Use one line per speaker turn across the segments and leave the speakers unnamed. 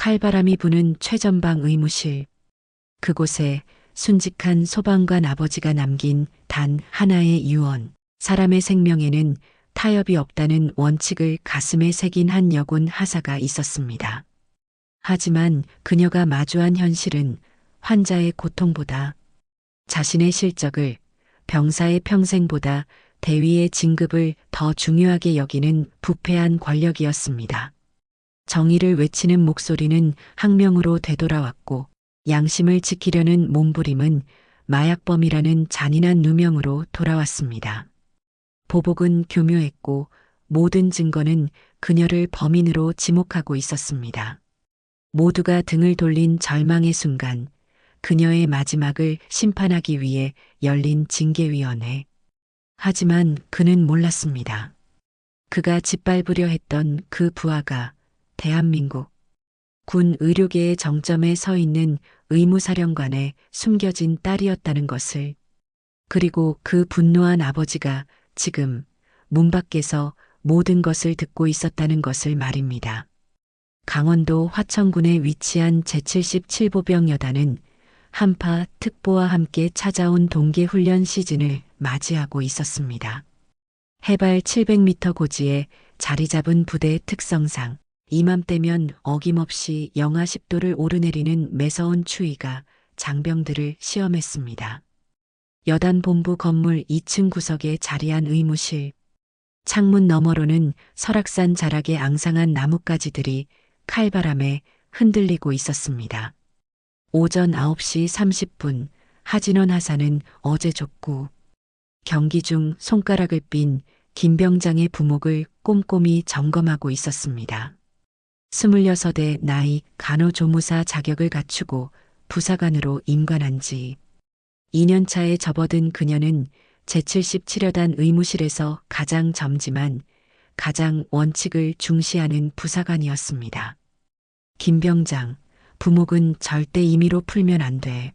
칼바람이 부는 최전방 의무실. 그곳에 순직한 소방관 아버지가 남긴 단 하나의 유언. 사람의 생명에는 타협이 없다는 원칙을 가슴에 새긴 한 여군 하사가 있었습니다. 하지만 그녀가 마주한 현실은 환자의 고통보다 자신의 실적을, 병사의 평생보다 대위의 진급을 더 중요하게 여기는 부패한 권력이었습니다. 정의를 외치는 목소리는 항명으로 되돌아왔고, 양심을 지키려는 몸부림은 마약범이라는 잔인한 누명으로 돌아왔습니다. 보복은 교묘했고 모든 증거는 그녀를 범인으로 지목하고 있었습니다. 모두가 등을 돌린 절망의 순간, 그녀의 마지막을 심판하기 위해 열린 징계위원회. 하지만 그는 몰랐습니다. 그가 짓밟으려 했던 그 부하가 대한민국 군 의료계의 정점에 서 있는 의무사령관의 숨겨진 딸이었다는 것을, 그리고 그 분노한 아버지가 지금 문 밖에서 모든 것을 듣고 있었다는 것을 말입니다. 강원도 화천군에 위치한 제77보병 여단은 한파 특보와 함께 찾아온 동계훈련 시즌을 맞이하고 있었습니다. 해발 700m 고지에 자리 잡은 부대의 특성상 이맘때면 어김없이 영하 10도를 오르내리는 매서운 추위가 장병들을 시험했습니다. 여단 본부 건물 2층 구석에 자리한 의무실. 창문 너머로는 설악산 자락의 앙상한 나뭇가지들이 칼바람에 흔들리고 있었습니다. 오전 9시 30분 하진원 하사는 어제 족구 경기 중 손가락을 삔 김병장의 부목을 꼼꼼히 점검하고 있었습니다. 26의 나이 간호조무사 자격을 갖추고 부사관으로 임관한 지 2년 차에 접어든 그녀는 제77여단 의무실에서 가장 젊지만 가장 원칙을 중시하는 부사관이었습니다. 김병장, 부목은 절대 임의로 풀면 안 돼.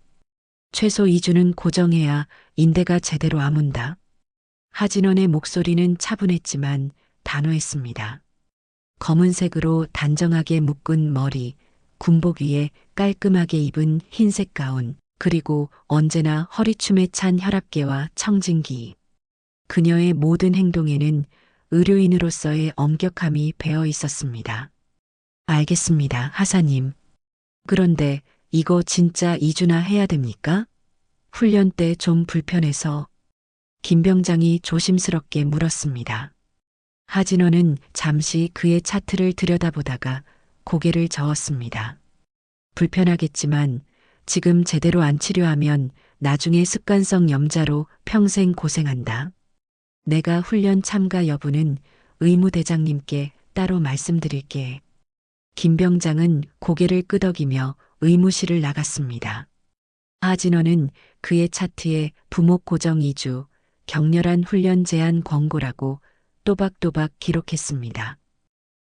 최소 2주는 고정해야 인대가 제대로 아문다. 하진원의 목소리는 차분했지만 단호했습니다. 검은색으로 단정하게 묶은 머리, 군복 위에 깔끔하게 입은 흰색 가운, 그리고 언제나 허리춤에 찬 혈압계와 청진기. 그녀의 모든 행동에는 의료인으로서의 엄격함이 배어 있었습니다. 알겠습니다, 하사님. 그런데 이거 진짜 2주나 해야 됩니까? 훈련 때 좀 불편해서. 김병장이 조심스럽게 물었습니다. 하진원은 잠시 그의 차트를 들여다보다가 고개를 저었습니다. 불편하겠지만 지금 제대로 안 치료하면 나중에 습관성 염자로 평생 고생한다. 내가 훈련 참가 여부는 의무대장님께 따로 말씀드릴게. 김병장은 고개를 끄덕이며 의무실을 나갔습니다. 하진원은 그의 차트에 부목 고정 2주, 격렬한 훈련 제한 권고라고 또박또박 기록했습니다.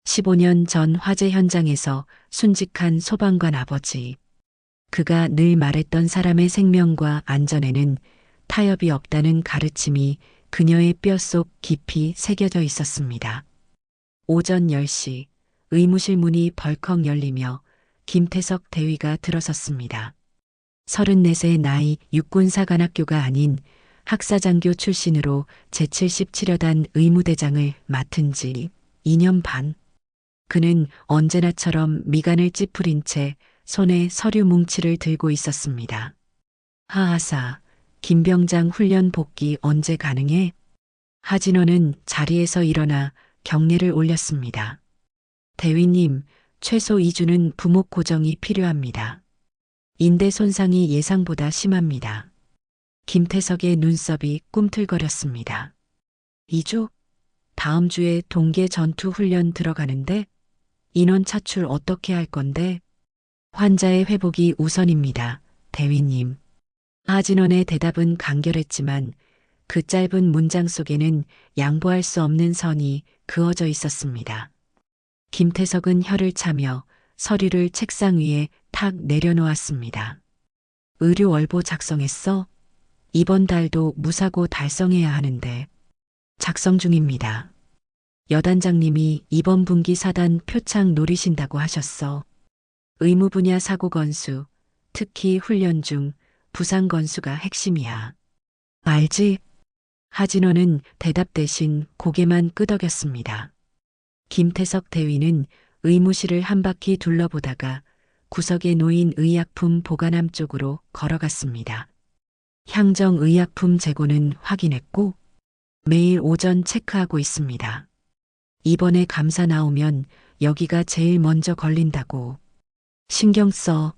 15년 전 화재 현장에서 순직한 소방관 아버지. 그가 늘 말했던 사람의 생명과 안전에는 타협이 없다는 가르침이 그녀의 뼛속 깊이 새겨져 있었습니다. 오전 10시 의무실 문이 벌컥 열리며 김태석 대위가 들어섰습니다. 34세 나이 육군사관학교가 아닌 학사장교 출신으로 제77여단 의무대장을 맡은 지 2년 반. 그는 언제나처럼 미간을 찌푸린 채 손에 서류 뭉치를 들고 있었습니다. 하하사, 김병장 훈련 복귀 언제 가능해? 하진원은 자리에서 일어나 경례를 올렸습니다. 대위님, 최소 2주는 부목 고정이 필요합니다. 인대 손상이 예상보다 심합니다. 김태석의 눈썹이 꿈틀거렸습니다. 2주? 다음 주에 동계 전투 훈련 들어가는데 인원 차출 어떻게 할 건데? 환자의 회복이 우선입니다, 대위님. 하진원의 대답은 간결했지만 그 짧은 문장 속에는 양보할 수 없는 선이 그어져 있었습니다. 김태석은 혀를 차며 서류를 책상 위에 탁 내려놓았습니다. 의료월보 작성했어? 이번 달도 무사고 달성해야 하는데. 작성 중입니다. 여단장님이 이번 분기 사단 표창 노리신다고 하셨어. 의무 분야 사고 건수, 특히 훈련 중 부상 건수가 핵심이야. 알지? 하진호는 대답 대신 고개만 끄덕였습니다. 김태석 대위는 의무실을 한 바퀴 둘러보다가 구석에 놓인 의약품 보관함 쪽으로 걸어갔습니다. 향정 의약품 재고는 확인했고 매일 오전 체크하고 있습니다. 이번에 감사 나오면 여기가 제일 먼저 걸린다고. 신경 써.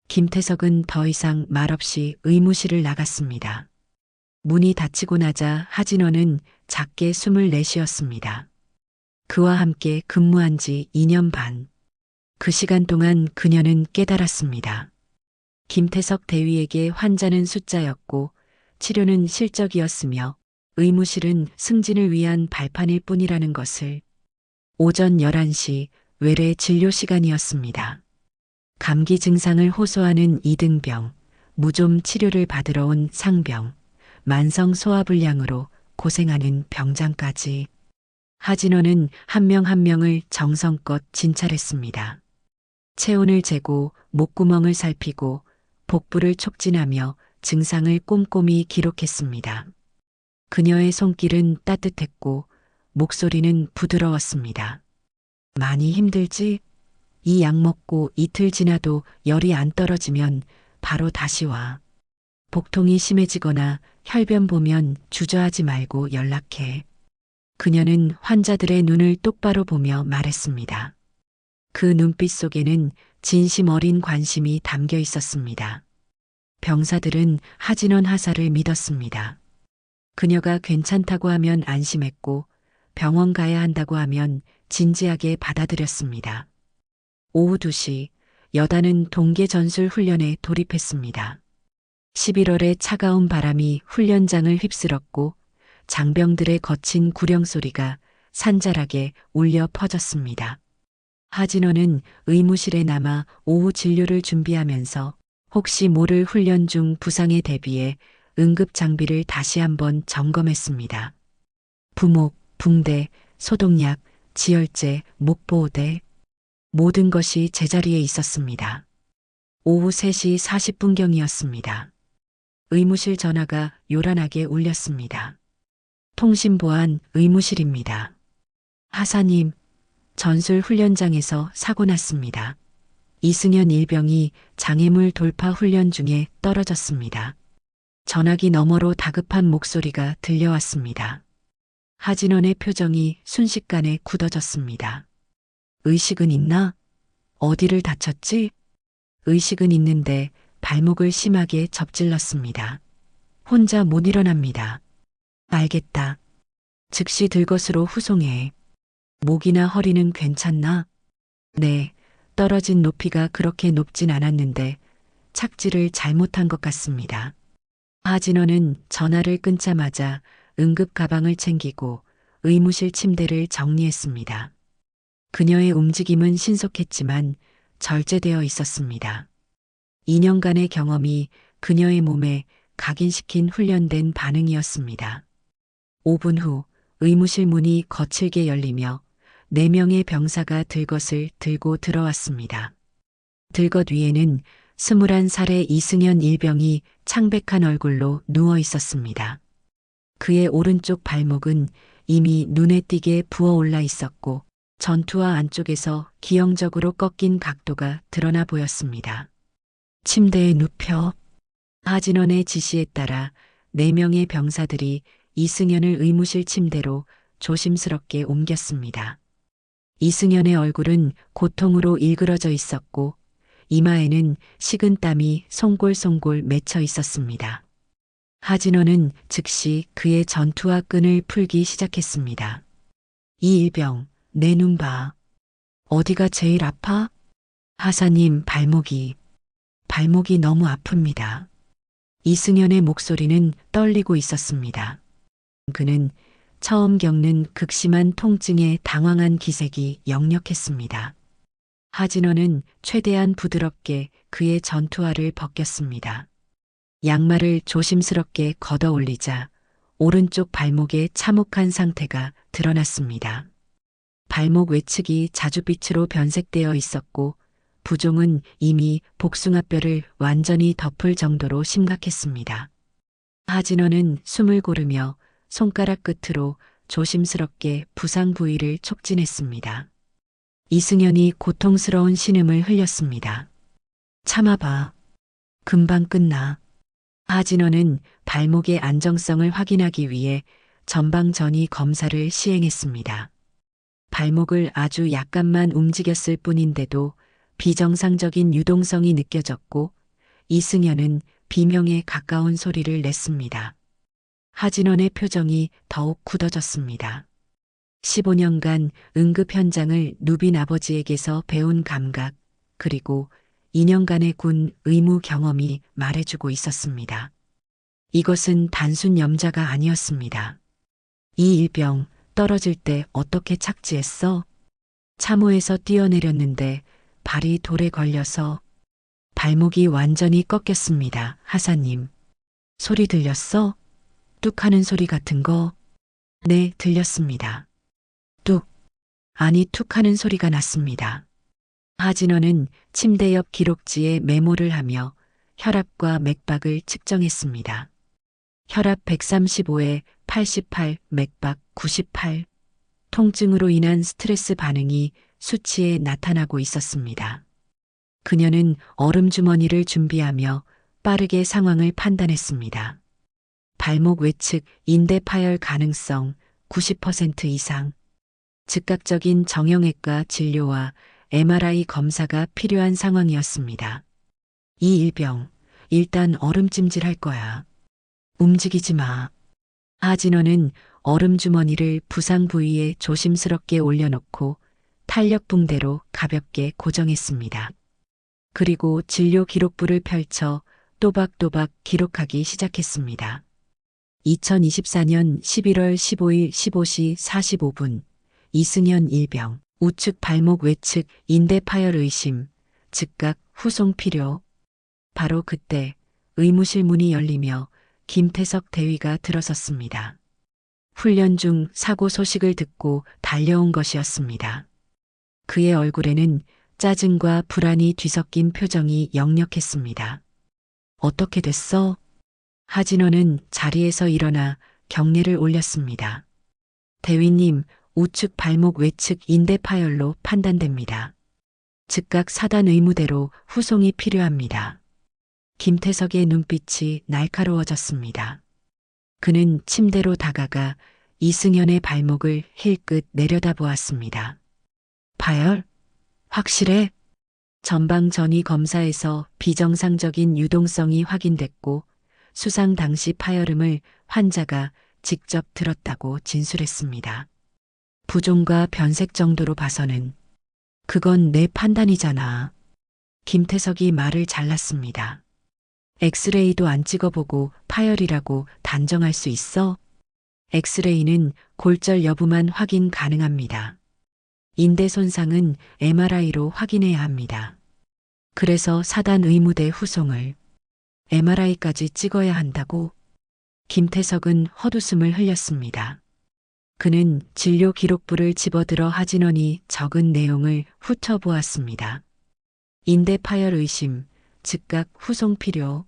김태석은 더 이상 말없이 의무실을 나갔습니다. 문이 닫히고 나자 하진호는 작게 숨을 내쉬었습니다. 그와 함께 근무한 지 2년 반. 그 시간 동안 그녀는 깨달았습니다. 김태석 대위에게 환자는 숫자였고 치료는 실적이었으며 의무실은 승진을 위한 발판일 뿐이라는 것을. 오전 11시 외래 진료 시간이었습니다. 감기 증상을 호소하는 이등병, 무좀 치료를 받으러 온 상병, 만성 소화불량으로 고생하는 병장까지. 하진호는 한 명 한 명을 정성껏 진찰했습니다. 체온을 재고 목구멍을 살피고 복부를 촉진하며 증상을 꼼꼼히 기록했습니다. 그녀의 손길은 따뜻했고 목소리는 부드러웠습니다. 많이 힘들지? 이 약 먹고 이틀 지나도 열이 안 떨어지면 바로 다시 와. 복통이 심해지거나 혈변 보면 주저하지 말고 연락해. 그녀는 환자들의 눈을 똑바로 보며 말했습니다. 그 눈빛 속에는 진심 어린 관심이 담겨 있었습니다. 병사들은 하진원 하사를 믿었습니다. 그녀가 괜찮다고 하면 안심했고 병원 가야 한다고 하면 진지하게 받아들였습니다. 오후 2시 여단은 동계 전술 훈련에 돌입했습니다. 11월의 차가운 바람이 훈련장을 휩쓸었고 장병들의 거친 구령 소리가 산잘하게 울려 퍼졌습니다. 하진호는 의무실에 남아 오후 진료를 준비하면서 혹시 모를 훈련 중 부상에 대비해 응급 장비를 다시 한번 점검했습니다. 부목, 붕대, 소독약, 지혈제, 목보호대 모든 것이 제자리에 있었습니다. 오후 3시 40분경이었습니다. 의무실 전화가 요란하게 울렸습니다. 통신보안 의무실입니다. 하사님, 전술 훈련장에서 사고 났습니다. 이승현 일병이 장애물 돌파 훈련 중에 떨어졌습니다. 전화기 너머로 다급한 목소리가 들려왔습니다. 하진원의 표정이 순식간에 굳어졌습니다. 의식은 있나? 어디를 다쳤지? 의식은 있는데 발목을 심하게 접질렀습니다. 혼자 못 일어납니다. 알겠다. 즉시 들것으로 후송해. 목이나 허리는 괜찮나? 네, 떨어진 높이가 그렇게 높진 않았는데 착지를 잘못한 것 같습니다. 하진호는 전화를 끊자마자 응급 가방을 챙기고 의무실 침대를 정리했습니다. 그녀의 움직임은 신속했지만 절제되어 있었습니다. 2년간의 경험이 그녀의 몸에 각인시킨 훈련된 반응이었습니다. 5분 후 의무실 문이 거칠게 열리며 4명의 병사가 들것을 들고 들어왔습니다. 들것 위에는 21살의 이승현 일병이 창백한 얼굴로 누워 있었습니다. 그의 오른쪽 발목은 이미 눈에 띄게 부어올라 있었고 전투화 안쪽에서 기형적으로 꺾인 각도가 드러나 보였습니다. 침대에 눕혀. 하진원의 지시에 따라 4명의 병사들이 이승현을 의무실 침대로 조심스럽게 옮겼습니다. 이승현의 얼굴은 고통으로 일그러져 있었고 이마에는 식은 땀이 송골송골 맺혀 있었습니다. 하진호는 즉시 그의 전투화 끈을 풀기 시작했습니다. 이 일병, 내 눈 봐. 어디가 제일 아파? 하사님, 발목이 너무 아픕니다. 이승현의 목소리는 떨리고 있었습니다. 그는 처음 겪는 극심한 통증에 당황한 기색이 역력했습니다. 하진호는 최대한 부드럽게 그의 전투화를 벗겼습니다. 양말을 조심스럽게 걷어 올리자 오른쪽 발목의 참혹한 상태가 드러났습니다. 발목 외측이 자주빛으로 변색되어 있었고 부종은 이미 복숭아뼈를 완전히 덮을 정도로 심각했습니다. 하진원은 숨을 고르며 손가락 끝으로 조심스럽게 부상 부위를 촉진했습니다. 이승연이 고통스러운 신음을 흘렸습니다. 참아봐. 금방 끝나. 하진원은 발목의 안정성을 확인하기 위해 전방전이 검사를 시행했습니다. 발목을 아주 약간만 움직였을 뿐인데도 비정상적인 유동성이 느껴졌고 이승연은 비명에 가까운 소리를 냈습니다. 하진원의 표정이 더욱 굳어졌습니다. 15년간 응급 현장을 누빈 아버지에게서 배운 감각, 그리고 2년간의 군 의무 경험이 말해주고 있었습니다. 이것은 단순 염자가 아니었습니다. 이 일병 떨어질 때 어떻게 착지했어? 참호에서 뛰어내렸는데 발이 돌에 걸려서 발목이 완전히 꺾였습니다. 하사님. 소리 들렸어? 뚝 하는 소리 같은 거? 네, 들렸습니다. 뚝. 아니, 툭 하는 소리가 났습니다. 하진원은 침대 옆 기록지에 메모를 하며 혈압과 맥박을 측정했습니다. 혈압 135에 88, 맥박 98. 통증으로 인한 스트레스 반응이 수치에 나타나고 있었습니다. 그녀는 얼음 주머니를 준비하며 빠르게 상황을 판단했습니다. 발목 외측 인대 파열 가능성 90% 이상. 즉각적인 정형외과 진료와 MRI 검사가 필요한 상황이었습니다. 이 일병, 일단 얼음찜질 할 거야. 움직이지 마. 하진원은 얼음 주머니를 부상 부위에 조심스럽게 올려놓고 탄력 붕대로 가볍게 고정했습니다. 그리고 진료 기록부를 펼쳐 또박또박 기록하기 시작했습니다. 2024년 11월 15일 15시 45분 이승연 일병 우측 발목 외측 인대 파열 의심 즉각 후송 필요. 바로 그때 의무실 문이 열리며 김태석 대위가 들어섰습니다. 훈련 중 사고 소식을 듣고 달려온 것이었습니다. 그의 얼굴에는 짜증과 불안이 뒤섞인 표정이 역력했습니다. 어떻게 됐어? 하진원은 자리에서 일어나 경례를 올렸습니다. 대위님, 우측 발목 외측 인대 파열로 판단됩니다. 즉각 사단 의무대로 후송이 필요합니다. 김태석의 눈빛이 날카로워졌습니다. 그는 침대로 다가가 이승연의 발목을 힐끗 내려다보았습니다. 파열? 확실해? 전방 전이 검사에서 비정상적인 유동성이 확인됐고 수상 당시 파열음을 환자가 직접 들었다고 진술했습니다. 부종과 변색 정도로 봐서는 그건 내 판단이잖아. 김태석이 말을 잘랐습니다. 엑스레이도 안 찍어보고 파열이라고 단정할 수 있어? 엑스레이는 골절 여부만 확인 가능합니다. 인대 손상은 MRI로 확인해야 합니다. 그래서 사단 의무대 후송을 MRI까지 찍어야 한다고? 김태석은 헛웃음을 흘렸습니다. 그는 진료 기록부를 집어들어 하진원이 적은 내용을 훑어보았습니다. 인대 파열 의심, 즉각 후송 필요.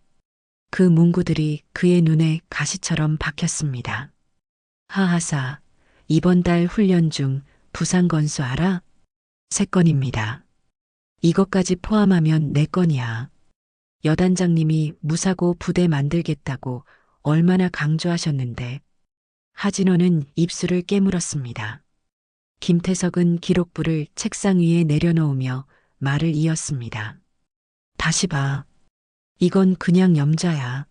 그 문구들이 그의 눈에 가시처럼 박혔습니다. 하하사, 이번 달 훈련 중 부상 건수 알아? 3건입니다. 이것까지 포함하면 4건이야. 여단장님이 무사고 부대 만들겠다고 얼마나 강조하셨는데. 하진원은 입술을 깨물었습니다. 김태석은 기록부를 책상 위에 내려놓으며 말을 이었습니다. 다시 봐. 이건 그냥 염자야.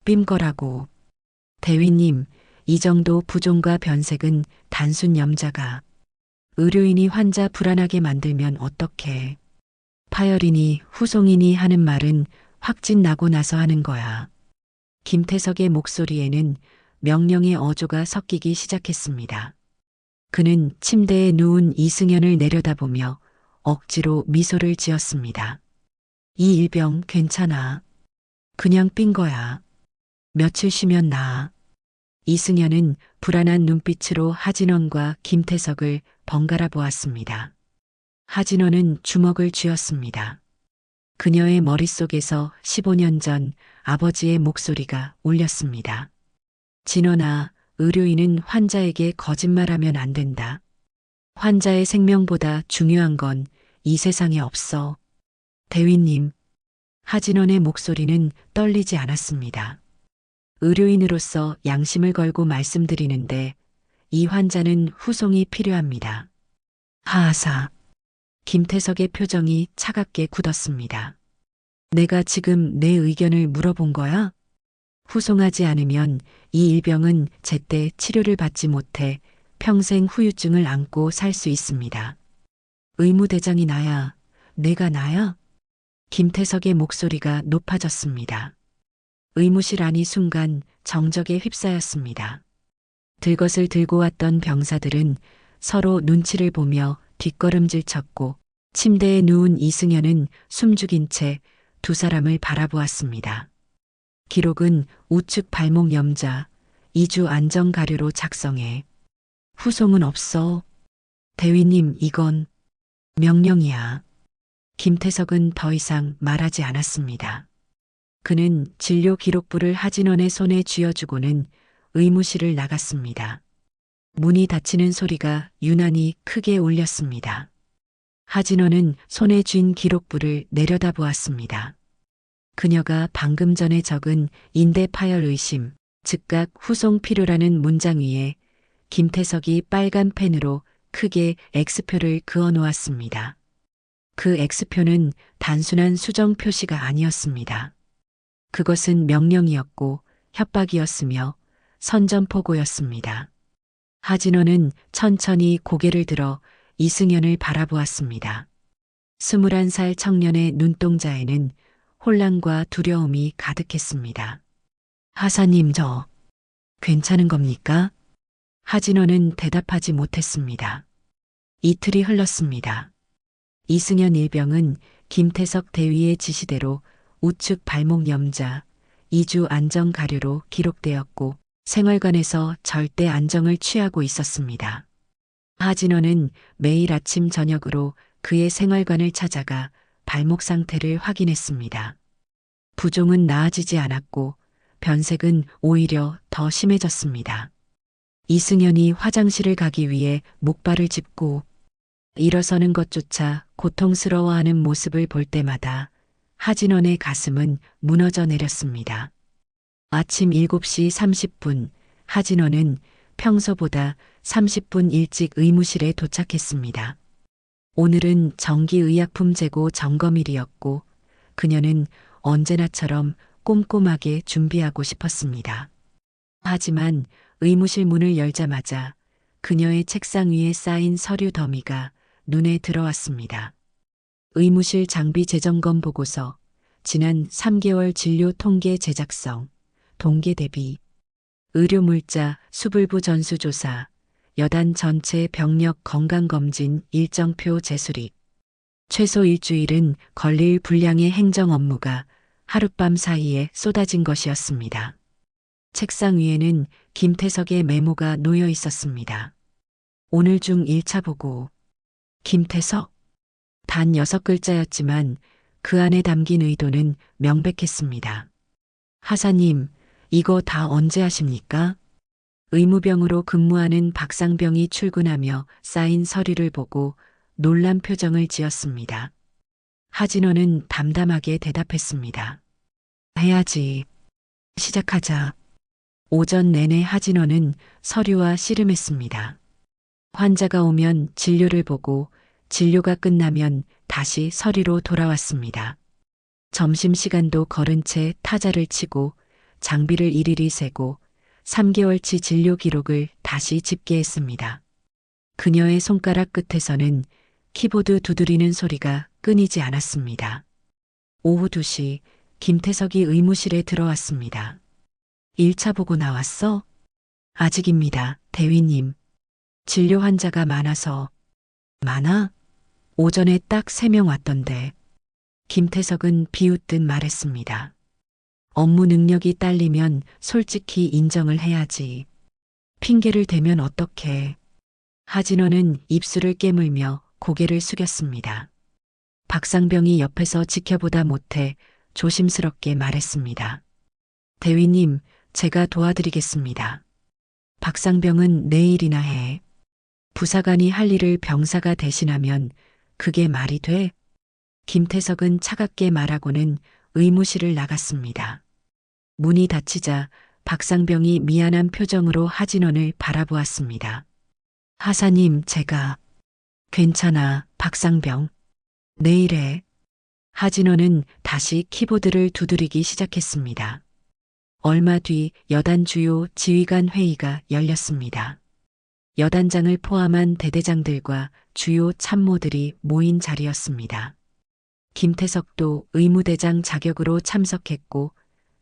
삔거라고. 대위님, 이 정도 부종과 변색은 단순 염자가. 의료인이 환자 불안하게 만들면 어떡해. 파열이니 후송이니 하는 말은 확진 나고 나서 하는 거야. 김태석의 목소리에는 명령의 어조가 섞이기 시작했습니다. 그는 침대에 누운 이승연을 내려다보며 억지로 미소를 지었습니다. 이 일병 괜찮아. 그냥 삔 거야. 며칠 쉬면 나아. 이승연은 불안한 눈빛으로 하진원과 김태석을 번갈아 보았습니다. 하진호는 주먹을 쥐었습니다. 그녀의 머릿속에서 15년 전 아버지의 목소리가 울렸습니다. 진원아, 의료인은 환자에게 거짓말하면 안 된다. 환자의 생명보다 중요한 건 이 세상에 없어. 대위님, 하진원의 목소리는 떨리지 않았습니다. 의료인으로서 양심을 걸고 말씀드리는데 이 환자는 후송이 필요합니다. 하하사. 김태석의 표정이 차갑게 굳었습니다. 내가 지금 내 의견을 물어본 거야? 후송하지 않으면 이 일병은 제때 치료를 받지 못해 평생 후유증을 안고 살 수 있습니다. 의무대장이 나야, 내가 나야? 김태석의 목소리가 높아졌습니다. 의무실 안이 순간 정적에 휩싸였습니다. 들것을 들고 왔던 병사들은 서로 눈치를 보며 뒷걸음질 쳤고 침대에 누운 이승현은 숨죽인 채 두 사람을 바라보았습니다. 기록은 우측 발목 염자, 2주 안정 가류로 작성해. 후송은 없어. 대위님, 이건 명령이야. 김태석은 더 이상 말하지 않았습니다. 그는 진료 기록부를 하진원의 손에 쥐어주고는 의무실을 나갔습니다. 문이 닫히는 소리가 유난히 크게 울렸습니다. 하진원은 손에 쥔 기록부를 내려다보았습니다. 그녀가 방금 전에 적은 인대 파열 의심, 즉각 후송 필요라는 문장 위에 김태석이 빨간 펜으로 크게 X표를 그어 놓았습니다. 그 X표는 단순한 수정 표시가 아니었습니다. 그것은 명령이었고 협박이었으며 선전포고였습니다. 하진호는 천천히 고개를 들어 이승현을 바라보았습니다. 21살 청년의 눈동자에는 혼란과 두려움이 가득했습니다. 하사님, 저 괜찮은 겁니까? 하진호는 대답하지 못했습니다. 이틀이 흘렀습니다. 이승현 일병은 김태석 대위의 지시대로 우측 발목 염자, 2주 안정 가류로 기록되었고 생활관에서 절대 안정을 취하고 있었습니다. 하진호는 매일 아침 저녁으로 그의 생활관을 찾아가 발목 상태를 확인했습니다. 부종은 나아지지 않았고 변색은 오히려 더 심해졌습니다. 이승현이 화장실을 가기 위해 목발을 짚고 일어서는 것조차 고통스러워하는 모습을 볼 때마다 하진원의 가슴은 무너져 내렸습니다. 아침 7시 30분 하진원은 평소보다 30분 일찍 의무실에 도착했습니다. 오늘은 정기의약품 재고 점검일이었고 그녀는 언제나처럼 꼼꼼하게 준비하고 싶었습니다. 하지만 의무실 문을 열자마자 그녀의 책상 위에 쌓인 서류 더미가 눈에 들어왔습니다. 의무실 장비 재점검 보고서, 지난 3개월 진료 통계 제작성, 동계 대비, 의료물자 수불부 전수조사, 여단 전체 병력 건강검진 일정표 재수립. 최소 일주일은 걸릴 분량의 행정 업무가 하룻밤 사이에 쏟아진 것이었습니다. 책상 위에는 김태석의 메모가 놓여 있었습니다. 오늘 중 1차 보고. 김태석. 단 6글자였지만 그 안에 담긴 의도는 명백했습니다. 하사님, 이거 다 언제 하십니까? 의무병으로 근무하는 박상병이 출근하며 쌓인 서류를 보고 놀란 표정을 지었습니다. 하진호는 담담하게 대답했습니다. 해야지. 시작하자. 오전 내내 하진호는 서류와 씨름했습니다. 환자가 오면 진료를 보고 진료가 끝나면 다시 서류로 돌아왔습니다. 점심시간도 거른 채 타자를 치고 장비를 일일이 세고 3개월치 진료 기록을 다시 집계했습니다. 그녀의 손가락 끝에서는 키보드 두드리는 소리가 끊이지 않았습니다. 오후 2시 김태석이 의무실에 들어왔습니다. 1차 보고 나왔어? 아직입니다, 대위님. 진료 환자가 많아서. 많아? 오전에 딱 3명 왔던데. 김태석은 비웃듯 말했습니다. 업무 능력이 딸리면 솔직히 인정을 해야지. 핑계를 대면 어떡해. 하진호는 입술을 깨물며 고개를 숙였습니다. 박상병이 옆에서 지켜보다 못해 조심스럽게 말했습니다. 대위님, 제가 도와드리겠습니다. 박상병은 내일이나 해. 부사관이 할 일을 병사가 대신하면 그게 말이 돼? 김태석은 차갑게 말하고는 의무실을 나갔습니다. 문이 닫히자 박상병이 미안한 표정으로 하진원을 바라보았습니다. 하사님, 제가. 괜찮아, 박상병. 내일 해. 하진원은 다시 키보드를 두드리기 시작했습니다. 얼마 뒤 여단 주요 지휘관 회의가 열렸습니다. 여단장을 포함한 대대장들과 주요 참모들이 모인 자리였습니다. 김태석도 의무대장 자격으로 참석했고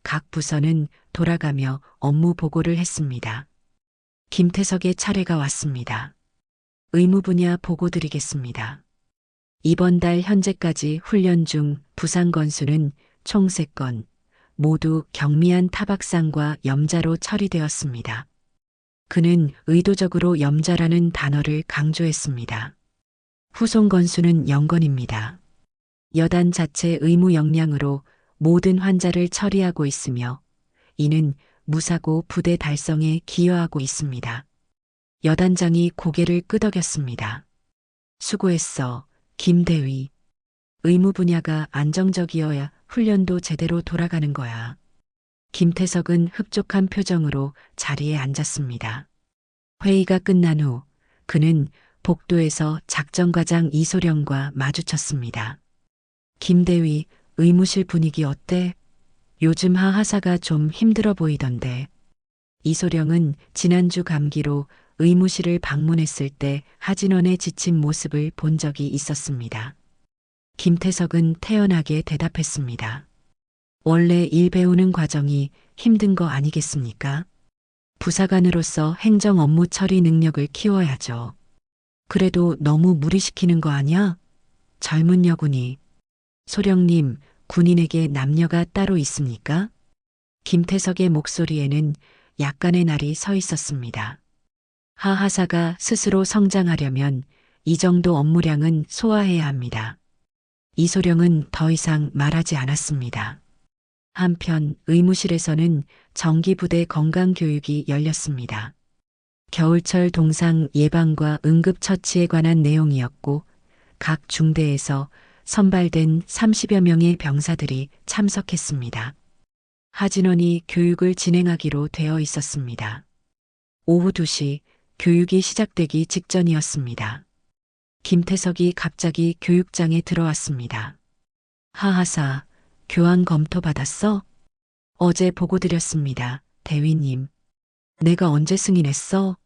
각 부서는 돌아가며 업무 보고를 했습니다. 김태석의 차례가 왔습니다. 의무 분야 보고 드리겠습니다. 이번 달 현재까지 훈련 중 부상 건수는 총 3건, 모두 경미한 타박상과 염자로 처리되었습니다. 그는 의도적으로 염자라는 단어를 강조했습니다. 후송 건수는 0건입니다. 여단 자체 의무 역량으로 모든 환자를 처리하고 있으며 이는 무사고 부대 달성에 기여하고 있습니다. 여단장이 고개를 끄덕였습니다. 수고했어, 김대위. 의무 분야가 안정적이어야 훈련도 제대로 돌아가는 거야. 김태석은 흡족한 표정으로 자리에 앉았습니다. 회의가 끝난 후 그는 복도에서 작전과장 이소령과 마주쳤습니다. 김대위, 의무실 분위기 어때? 요즘 하하사가 좀 힘들어 보이던데. 이소령은 지난주 감기로 의무실을 방문했을 때 하진원의 지친 모습을 본 적이 있었습니다. 김태석은 태연하게 대답했습니다. 원래 일 배우는 과정이 힘든 거 아니겠습니까? 부사관으로서 행정 업무 처리 능력을 키워야죠. 그래도 너무 무리시키는 거 아니야? 젊은 여군이. 소령님, 군인에게 남녀가 따로 있습니까? 김태석의 목소리에는 약간의 날이 서 있었습니다. 하하사가 스스로 성장하려면 이 정도 업무량은 소화해야 합니다. 이소령은 더 이상 말하지 않았습니다. 한편 의무실에서는 정기부대 건강교육이 열렸습니다. 겨울철 동상 예방과 응급처치에 관한 내용이었고 각 중대에서 선발된 30여 명의 병사들이 참석했습니다. 하진원이 교육을 진행하기로 되어 있었습니다. 오후 2시 교육이 시작되기 직전이었습니다. 김태석이 갑자기 교육장에 들어왔습니다. 하하사, 교환 검토 받았어? 어제 보고 드렸습니다, 대위님. 내가 언제 승인했어?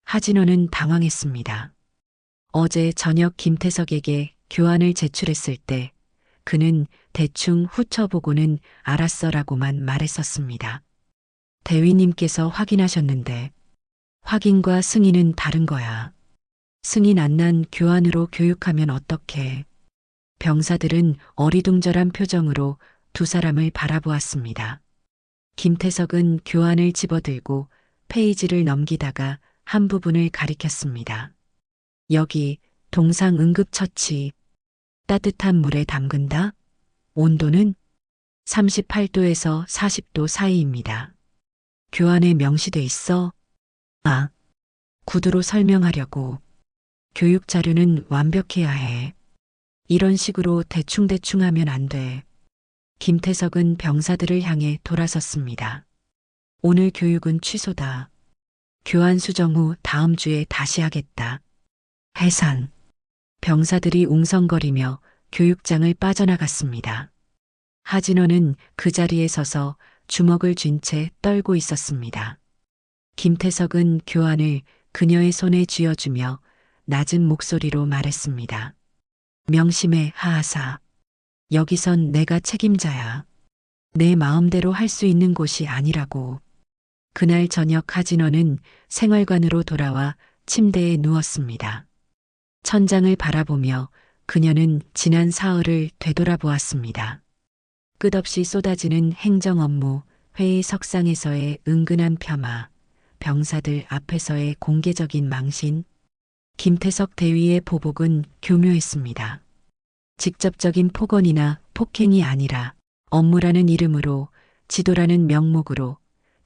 하진원은 당황했습니다. 어제 저녁 김태석에게 교환을 제출했을 때 그는 대충 후쳐보고는 알았어라고만 말했었습니다. 대위님께서 확인하셨는데 확인과 승인은 다른 거야. 승인 안 난 교환으로 교육하면 어떡해. 병사들은 어리둥절한 표정으로 두 사람을 바라보았습니다. 김태석은 교환을 집어들고 페이지를 넘기다가 한 부분을 가리켰습니다. 여기 동상 응급처치. 따뜻한 물에 담근다. 온도는 38도에서 40도 사이입니다. 교환에 명시돼 있어. 아, 구두로 설명하려고. 교육 자료는 완벽해야 해. 이런 식으로 대충대충 하면 안 돼. 김태석은 병사들을 향해 돌아섰습니다. 오늘 교육은 취소다. 교환 수정 후 다음 주에 다시 하겠다. 해산. 병사들이 웅성거리며 교육장을 빠져나갔습니다. 하진원은 그 자리에 서서 주먹을 쥔 채 떨고 있었습니다. 김태석은 교환을 그녀의 손에 쥐어주며 낮은 목소리로 말했습니다. 명심해, 하하사. 여기선 내가 책임자야. 내 마음대로 할 수 있는 곳이 아니라고. 그날 저녁 하진원은 생활관으로 돌아와 침대에 누웠습니다. 천장을 바라보며 그녀는 지난 사흘을 되돌아보았습니다. 끝없이 쏟아지는 행정 업무, 회의 석상에서의 은근한 폄하, 병사들 앞에서의 공개적인 망신. 김태석 대위의 보복은 교묘했습니다. 직접적인 폭언이나 폭행이 아니라 업무라는 이름으로, 지도라는 명목으로,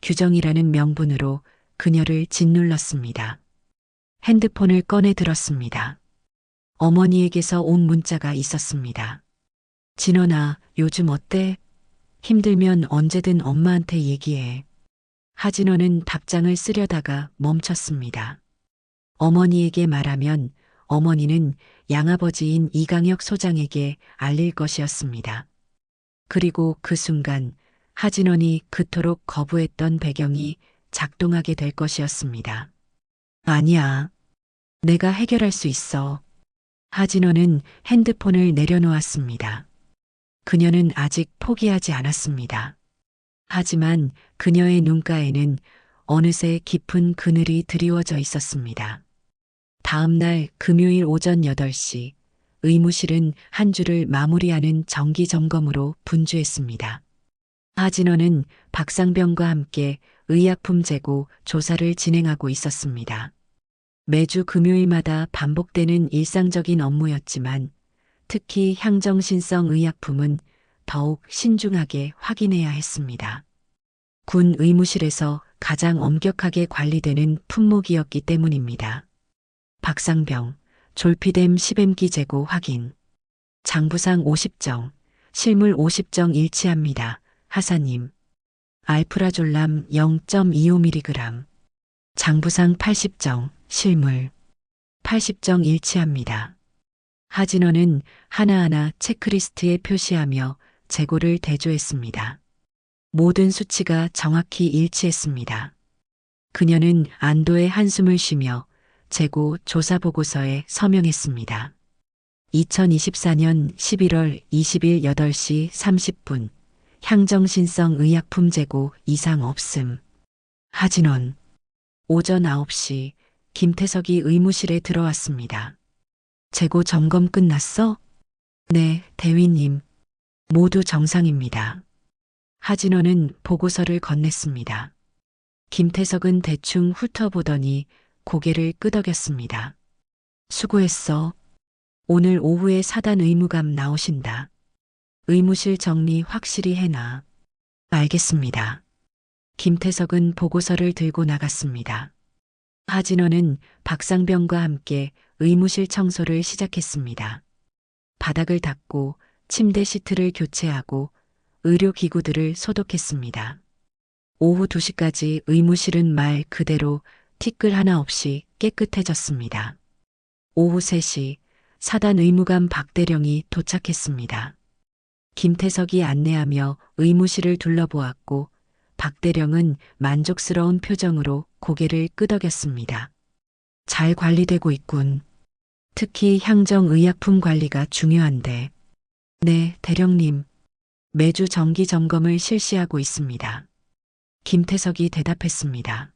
규정이라는 명분으로 그녀를 짓눌렀습니다. 핸드폰을 꺼내 들었습니다. 어머니에게서 온 문자가 있었습니다. 진원아, 요즘 어때? 힘들면 언제든 엄마한테 얘기해. 하진원은 답장을 쓰려다가 멈췄습니다. 어머니에게 말하면 어머니는 양아버지인 이강혁 소장에게 알릴 것이었습니다. 그리고 그 순간 하진원이 그토록 거부했던 배경이 작동하게 될 것이었습니다. 아니야. 내가 해결할 수 있어. 하진원은 핸드폰을 내려놓았습니다. 그녀는 아직 포기하지 않았습니다. 하지만 그녀의 눈가에는 어느새 깊은 그늘이 드리워져 있었습니다. 다음 날 금요일 오전 8시, 의무실은 한 주를 마무리하는 정기 점검으로 분주했습니다. 하진원은 박상병과 함께 의약품 재고 조사를 진행하고 있었습니다. 매주 금요일마다 반복되는 일상적인 업무였지만 특히 향정신성 의약품은 더욱 신중하게 확인해야 했습니다. 군 의무실에서 가장 엄격하게 관리되는 품목이었기 때문입니다. 박상병, 졸피뎀 10mg 재고 확인. 장부상 50정, 실물 50정 일치합니다. 하사님. 알프라졸람 0.25mg. 장부상 80정, 실물 80정 일치합니다. 하진원은 하나하나 체크리스트에 표시하며 재고를 대조했습니다. 모든 수치가 정확히 일치했습니다. 그녀는 안도의 한숨을 쉬며 재고 조사 보고서에 서명했습니다. 2024년 11월 20일 8시 30분 향정신성 의약품 재고 이상 없음. 하진원. 오전 9시 김태석이 의무실에 들어왔습니다. 재고 점검 끝났어? 네, 대위님. 모두 정상입니다. 하진원은 보고서를 건넸습니다. 김태석은 대충 훑어보더니 고개를 끄덕였습니다. 수고했어. 오늘 오후에 사단 의무감 나오신다. 의무실 정리 확실히 해놔. 알겠습니다. 김태석은 보고서를 들고 나갔습니다. 하진원은 박상병과 함께 의무실 청소를 시작했습니다. 바닥을 닦고 침대 시트를 교체하고 의료기구들을 소독했습니다. 오후 2시까지 의무실은 말 그대로 티끌 하나 없이 깨끗해졌습니다. 오후 3시 사단 의무관 박대령이 도착했습니다. 김태석이 안내하며 의무실을 둘러보았고 박대령은 만족스러운 표정으로 고개를 끄덕였습니다. 잘 관리되고 있군. 특히 향정의약품 관리가 중요한데. 네, 대령님. 매주 정기 점검을 실시하고 있습니다. 김태석이 대답했습니다.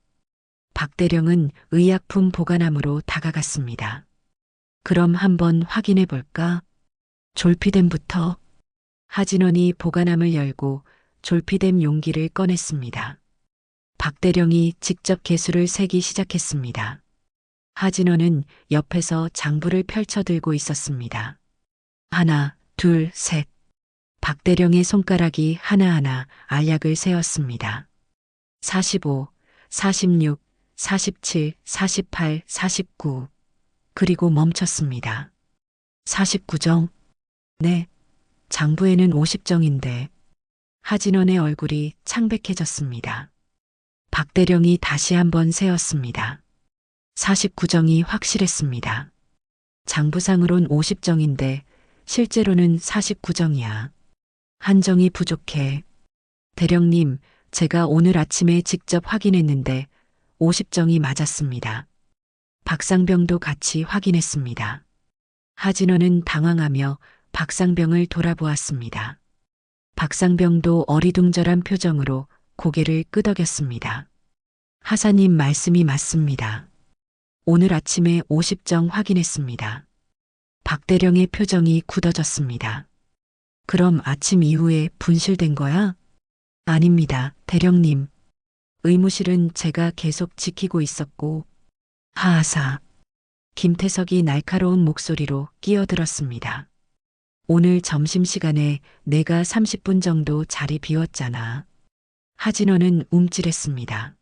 박대령은 의약품 보관함으로 다가갔습니다. 그럼 한번 확인해 볼까? 졸피뎀부터. 하진원이 보관함을 열고 졸피뎀 용기를 꺼냈습니다. 박대령이 직접 개수를 세기 시작했습니다. 하진원은 옆에서 장부를 펼쳐들고 있었습니다. 하나, 둘, 셋. 박대령의 손가락이 하나하나 알약을 세었습니다. 45, 46, 47, 48, 49. 그리고 멈췄습니다. 49정? 네. 장부에는 50정인데. 하진원의 얼굴이 창백해졌습니다. 박대령이 다시 한번 세었습니다. 49정이 확실했습니다. 장부상으론 50정인데 실제로는 49정이야. 한 정이 부족해. 대령님, 제가 오늘 아침에 직접 확인했는데 50정이 맞았습니다. 박상병도 같이 확인했습니다. 하진원은 당황하며 박상병을 돌아보았습니다. 박상병도 어리둥절한 표정으로 고개를 끄덕였습니다. 하사님 말씀이 맞습니다. 오늘 아침에 50정 확인했습니다. 박대령의 표정이 굳어졌습니다. 그럼 아침 이후에 분실된 거야? 아닙니다, 대령님. 의무실은 제가 계속 지키고 있었고. 하하사. 김태석이 날카로운 목소리로 끼어들었습니다. 오늘 점심시간에 내가 30분 정도 자리 비웠잖아. 하진원은 움찔했습니다.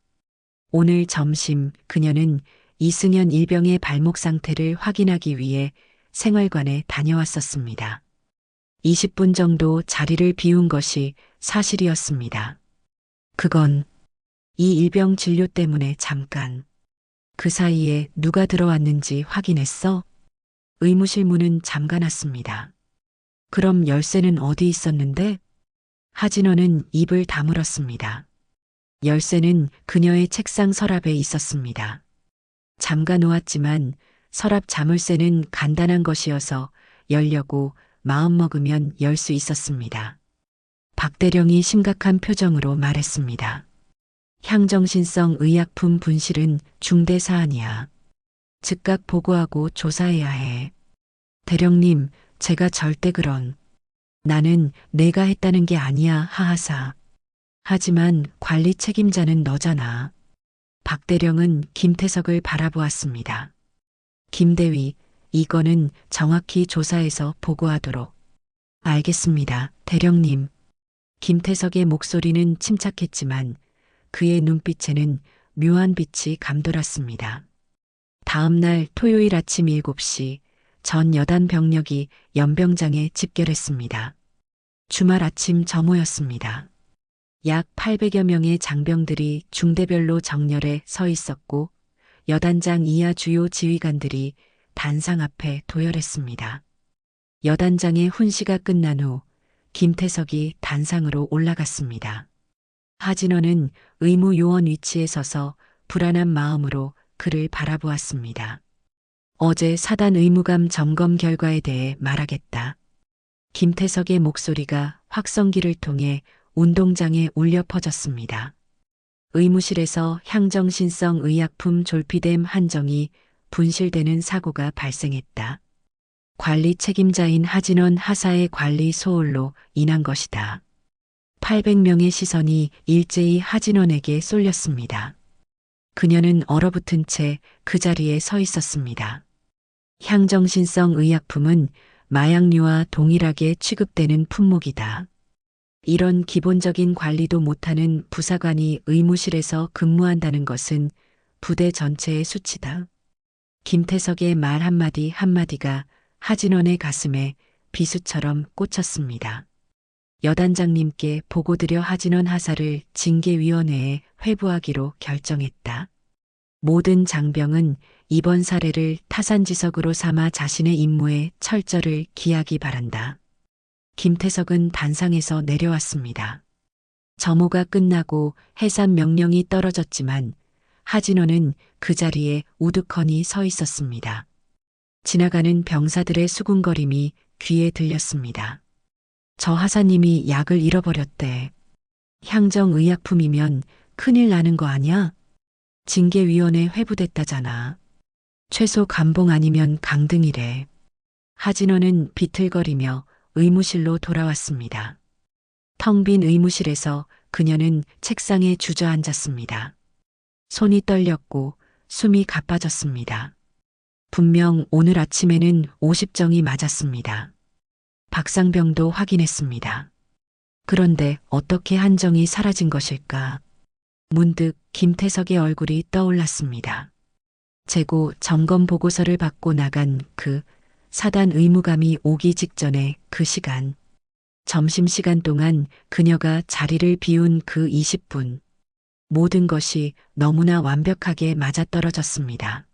오늘 점심 그녀는 이승연 일병의 발목 상태를 확인하기 위해 생활관에 다녀왔었습니다. 20분 정도 자리를 비운 것이 사실이었습니다. 그건 이 일병 진료 때문에 잠깐. 그 사이에 누가 들어왔는지 확인했어? 의무실 문은 잠가놨습니다. 그럼 열쇠는 어디 있었는데? 하진원은 입을 다물었습니다. 열쇠는 그녀의 책상 서랍에 있었습니다. 잠가 놓았지만 서랍 자물쇠는 간단한 것이어서 열려고 마음먹으면 열 수 있었습니다. 박대령이 심각한 표정으로 말했습니다. 향정신성 의약품 분실은 중대 사안이야. 즉각 보고하고 조사해야 해. 대령님, 제가 절대 나는 내가 했다는 게 아니야, 하하사. 하지만 관리 책임자는 너잖아. 박대령은 김태석을 바라보았습니다. 김대위, 이거는 정확히 조사해서 보고하도록. 알겠습니다, 대령님. 김태석의 목소리는 침착했지만 그의 눈빛에는 묘한 빛이 감돌았습니다. 다음 날 토요일 아침 7시 전 여단 병력이 연병장에 집결했습니다. 주말 아침 점호였습니다. 약 800여 명의 장병들이 중대별로 정렬에 서 있었고 여단장 이하 주요 지휘관들이 단상 앞에 도열했습니다. 여단장의 훈시가 끝난 후 김태석이 단상으로 올라갔습니다. 하진원은 의무요원 위치에 서서 불안한 마음으로 그를 바라보았습니다. 어제 사단 의무감 점검 결과에 대해 말하겠다. 김태석의 목소리가 확성기를 통해 운동장에 울려 퍼졌습니다. 의무실에서 향정신성 의약품 졸피뎀 한정이 분실되는 사고가 발생했다. 관리 책임자인 하진원 하사의 관리 소홀로 인한 것이다. 800명의 시선이 일제히 하진원에게 쏠렸습니다. 그녀는 얼어붙은 채 그 자리에 서 있었습니다. 향정신성 의약품은 마약류와 동일하게 취급되는 품목이다. 이런 기본적인 관리도 못하는 부사관이 의무실에서 근무한다는 것은 부대 전체의 수치다. 김태석의 말 한마디 한마디가 하진원의 가슴에 비수처럼 꽂혔습니다. 여단장님께 보고드려 하진원 하사를 징계위원회에 회부하기로 결정했다. 모든 장병은 이번 사례를 타산지석으로 삼아 자신의 임무에 철저를 기하기 바란다. 김태석은 단상에서 내려왔습니다. 점호가 끝나고 해산 명령이 떨어졌지만 하진원은 그 자리에 우두커니 서 있었습니다. 지나가는 병사들의 수군거림이 귀에 들렸습니다. 저 하사님이 약을 잃어버렸대. 향정의약품이면 큰일 나는 거 아냐? 징계위원회 회부됐다잖아. 최소 감봉 아니면 강등이래. 하진원은 비틀거리며 의무실로 돌아왔습니다. 텅 빈 의무실에서 그녀는 책상에 주저앉았습니다. 손이 떨렸고 숨이 가빠졌습니다. 분명 오늘 아침에는 50정이 맞았습니다. 박상병도 확인했습니다. 그런데 어떻게 한정이 사라진 것일까? 문득 김태석의 얼굴이 떠올랐습니다. 재고 점검 보고서를 받고 나간 그 사단 의무감이 오기 직전에 그 시간, 점심시간 동안 그녀가 자리를 비운 그 20분, 모든 것이 너무나 완벽하게 맞아떨어졌습니다.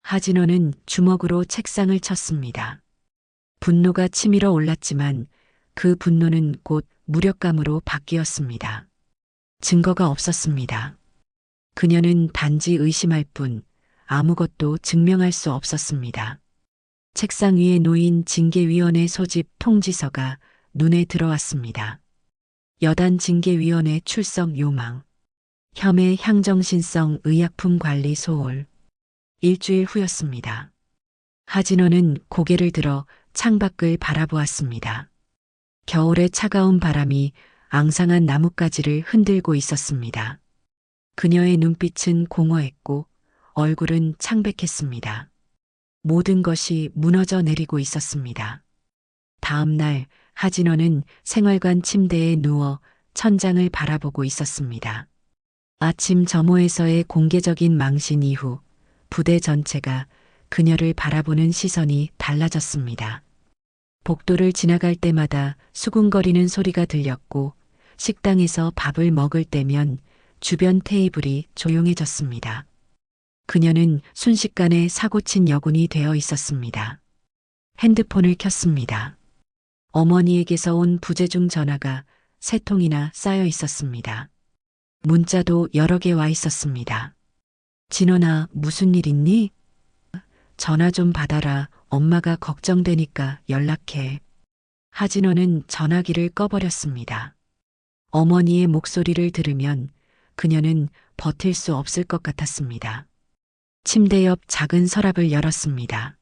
하진원은 주먹으로 책상을 쳤습니다. 분노가 치밀어 올랐지만 그 분노는 곧 무력감으로 바뀌었습니다. 증거가 없었습니다. 그녀는 단지 의심할 뿐 아무것도 증명할 수 없었습니다. 책상 위에 놓인 징계위원회 소집 통지서가 눈에 들어왔습니다. 여단 징계위원회 출석 요망. 혐의 향정신성 의약품 관리 소홀. 일주일 후였습니다. 하진원은 고개를 들어 창밖을 바라보았습니다. 겨울의 차가운 바람이 앙상한 나뭇가지를 흔들고 있었습니다. 그녀의 눈빛은 공허했고 얼굴은 창백했습니다. 모든 것이 무너져 내리고 있었습니다. 다음 날 하진호는 생활관 침대에 누워 천장을 바라보고 있었습니다. 아침 점호에서의 공개적인 망신 이후 부대 전체가 그녀를 바라보는 시선이 달라졌습니다. 복도를 지나갈 때마다 수군거리는 소리가 들렸고 식당에서 밥을 먹을 때면 주변 테이블이 조용해졌습니다. 그녀는 순식간에 사고친 여군이 되어 있었습니다. 핸드폰을 켰습니다. 어머니에게서 온 부재중 전화가 3통이나 쌓여 있었습니다. 문자도 여러 개 와 있었습니다. 진원아, 무슨 일 있니? 전화 좀 받아라. 엄마가 걱정되니까 연락해. 하진호는 전화기를 꺼버렸습니다. 어머니의 목소리를 들으면 그녀는 버틸 수 없을 것 같았습니다. 침대 옆 작은 서랍을 열었습니다.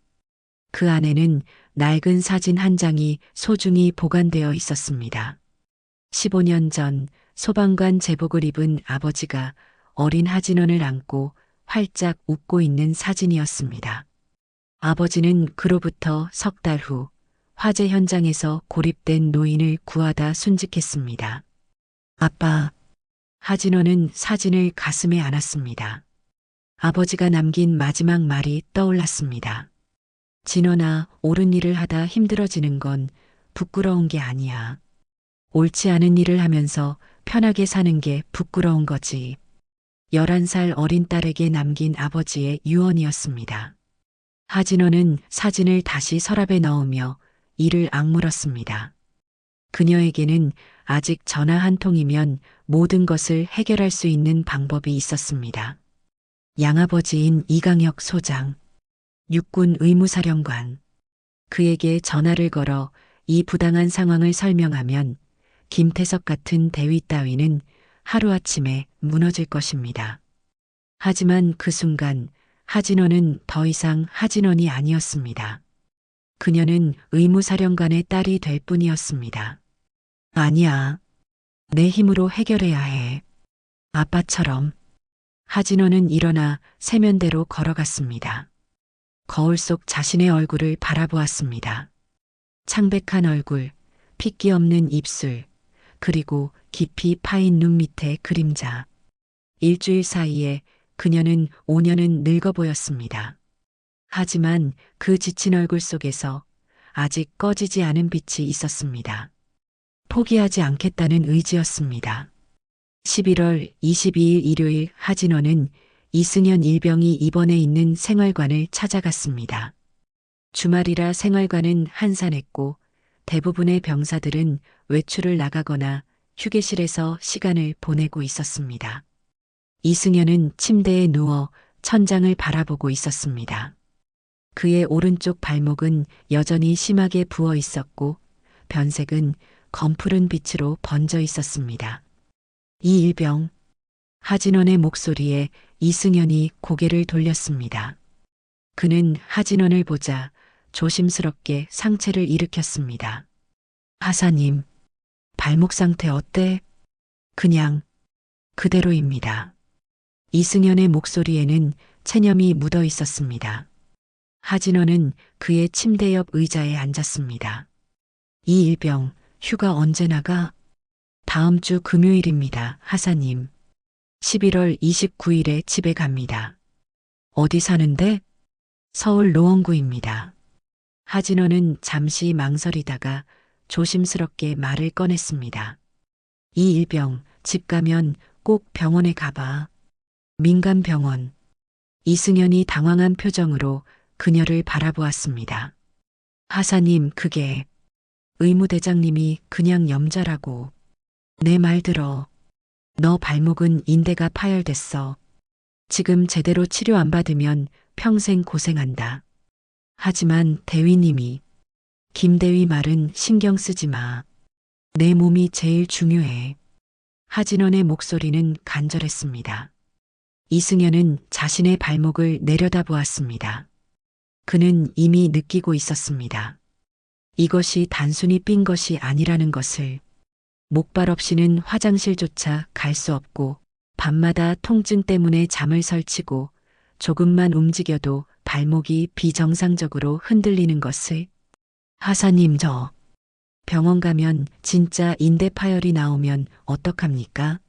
그 안에는 낡은 사진 한 장이 소중히 보관되어 있었습니다. 15년 전 소방관 제복을 입은 아버지가 어린 하진원을 안고 활짝 웃고 있는 사진이었습니다. 아버지는 그로부터 3달 후 화재 현장에서 고립된 노인을 구하다 순직했습니다. 아빠, 하진원은 사진을 가슴에 안았습니다. 아버지가 남긴 마지막 말이 떠올랐습니다. 진원아, 옳은 일을 하다 힘들어지는 건 부끄러운 게 아니야. 옳지 않은 일을 하면서 편하게 사는 게 부끄러운 거지. 11살 어린 딸에게 남긴 아버지의 유언이었습니다. 하진호는 사진을 다시 서랍에 넣으며 이를 악물었습니다. 그녀에게는 아직 전화 한 통이면 모든 것을 해결할 수 있는 방법이 있었습니다. 양아버지인 이강혁 소장, 육군 의무사령관. 그에게 전화를 걸어 이 부당한 상황을 설명하면 김태석 같은 대위 따위는 하루아침에 무너질 것입니다. 하지만 그 순간 하진원은 더 이상 하진원이 아니었습니다. 그녀는 의무사령관의 딸이 될 뿐이었습니다. 아니야. 내 힘으로 해결해야 해. 아빠처럼. 하진원은 일어나 세면대로 걸어갔습니다. 거울 속 자신의 얼굴을 바라보았습니다. 창백한 얼굴, 핏기 없는 입술, 그리고 깊이 파인 눈 밑의 그림자. 일주일 사이에 그녀는 5년은 늙어 보였습니다. 하지만 그 지친 얼굴 속에서 아직 꺼지지 않은 빛이 있었습니다. 포기하지 않겠다는 의지였습니다. 11월 22일 일요일 하진호는 이승현 일병이 입원해 있는 생활관을 찾아갔습니다. 주말이라 생활관은 한산했고 대부분의 병사들은 외출을 나가거나 휴게실에서 시간을 보내고 있었습니다. 이승현은 침대에 누워 천장을 바라보고 있었습니다. 그의 오른쪽 발목은 여전히 심하게 부어 있었고 변색은 검푸른 빛으로 번져 있었습니다. 이 일병. 하진원의 목소리에 이승현이 고개를 돌렸습니다. 그는 하진원을 보자 조심스럽게 상체를 일으켰습니다. 하사님, 발목 상태 어때? 그냥 그대로입니다. 이승현의 목소리에는 체념이 묻어 있었습니다. 하진원은 그의 침대 옆 의자에 앉았습니다. 이 일병, 휴가 언제 나가? 다음 주 금요일입니다, 하사님. 11월 29일에 집에 갑니다. 어디 사는데? 서울 노원구입니다. 하진호는 잠시 망설이다가 조심스럽게 말을 꺼냈습니다. 이 일병, 집 가면 꼭 병원에 가봐. 민간병원. 이승현이 당황한 표정으로 그녀를 바라보았습니다. 하사님, 그게 의무대장님이 그냥 염자라고. 내 말 들어. 너 발목은 인대가 파열됐어. 지금 제대로 치료 안 받으면 평생 고생한다. 하지만 대위님이, 김대위 말은 신경 쓰지 마. 내 몸이 제일 중요해. 하진원의 목소리는 간절했습니다. 이승현은 자신의 발목을 내려다보았습니다. 그는 이미 느끼고 있었습니다. 이것이 단순히 삔 것이 아니라는 것을. 목발 없이는 화장실조차 갈 수 없고 밤마다 통증 때문에 잠을 설치고 조금만 움직여도 발목이 비정상적으로 흔들리는 것을. 하사님, 저 병원 가면 진짜 인대 파열이 나오면 어떡합니까?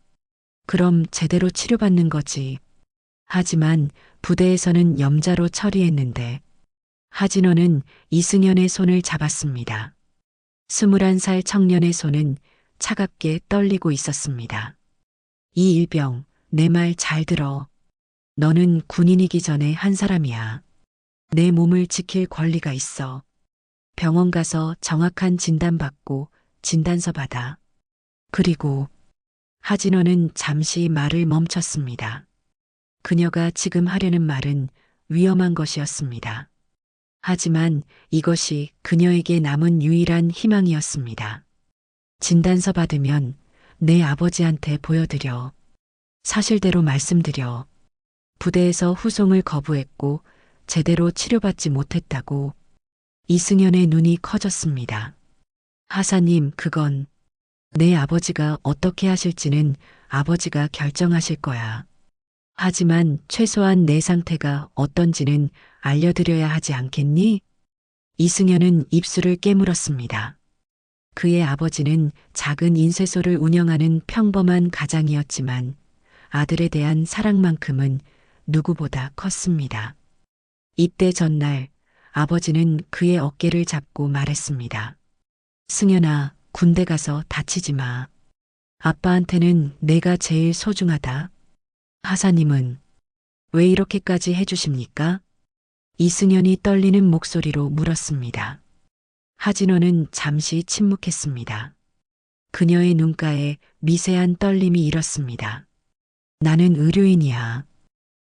그럼 제대로 치료받는 거지. 하지만 부대에서는 염자로 처리했는데. 하진호는 이승연의 손을 잡았습니다. 21살 청년의 손은 차갑게 떨리고 있었습니다. 이 일병, 내 말 잘 들어. 너는 군인이기 전에 한 사람이야. 내 몸을 지킬 권리가 있어. 병원 가서 정확한 진단받고 진단서 받아. 그리고 하진호는 잠시 말을 멈췄습니다. 그녀가 지금 하려는 말은 위험한 것이었습니다. 하지만 이것이 그녀에게 남은 유일한 희망이었습니다. 진단서 받으면 내 아버지한테 보여드려. 사실대로 말씀드려. 부대에서 후송을 거부했고 제대로 치료받지 못했다고. 이승연의 눈이 커졌습니다. 하사님, 그건 내 아버지가 어떻게 하실지는 아버지가 결정하실 거야. 하지만 최소한 내 상태가 어떤지는 알려드려야 하지 않겠니? 이승연은 입술을 깨물었습니다. 그의 아버지는 작은 인쇄소를 운영하는 평범한 가장이었지만 아들에 대한 사랑만큼은 누구보다 컸습니다. 입대 전날 아버지는 그의 어깨를 잡고 말했습니다. 승연아, 군대 가서 다치지 마. 아빠한테는 내가 제일 소중하다. 하사님은 왜 이렇게까지 해주십니까? 이승연이 떨리는 목소리로 물었습니다. 하진호는 잠시 침묵했습니다. 그녀의 눈가에 미세한 떨림이 일었습니다. 나는 의료인이야.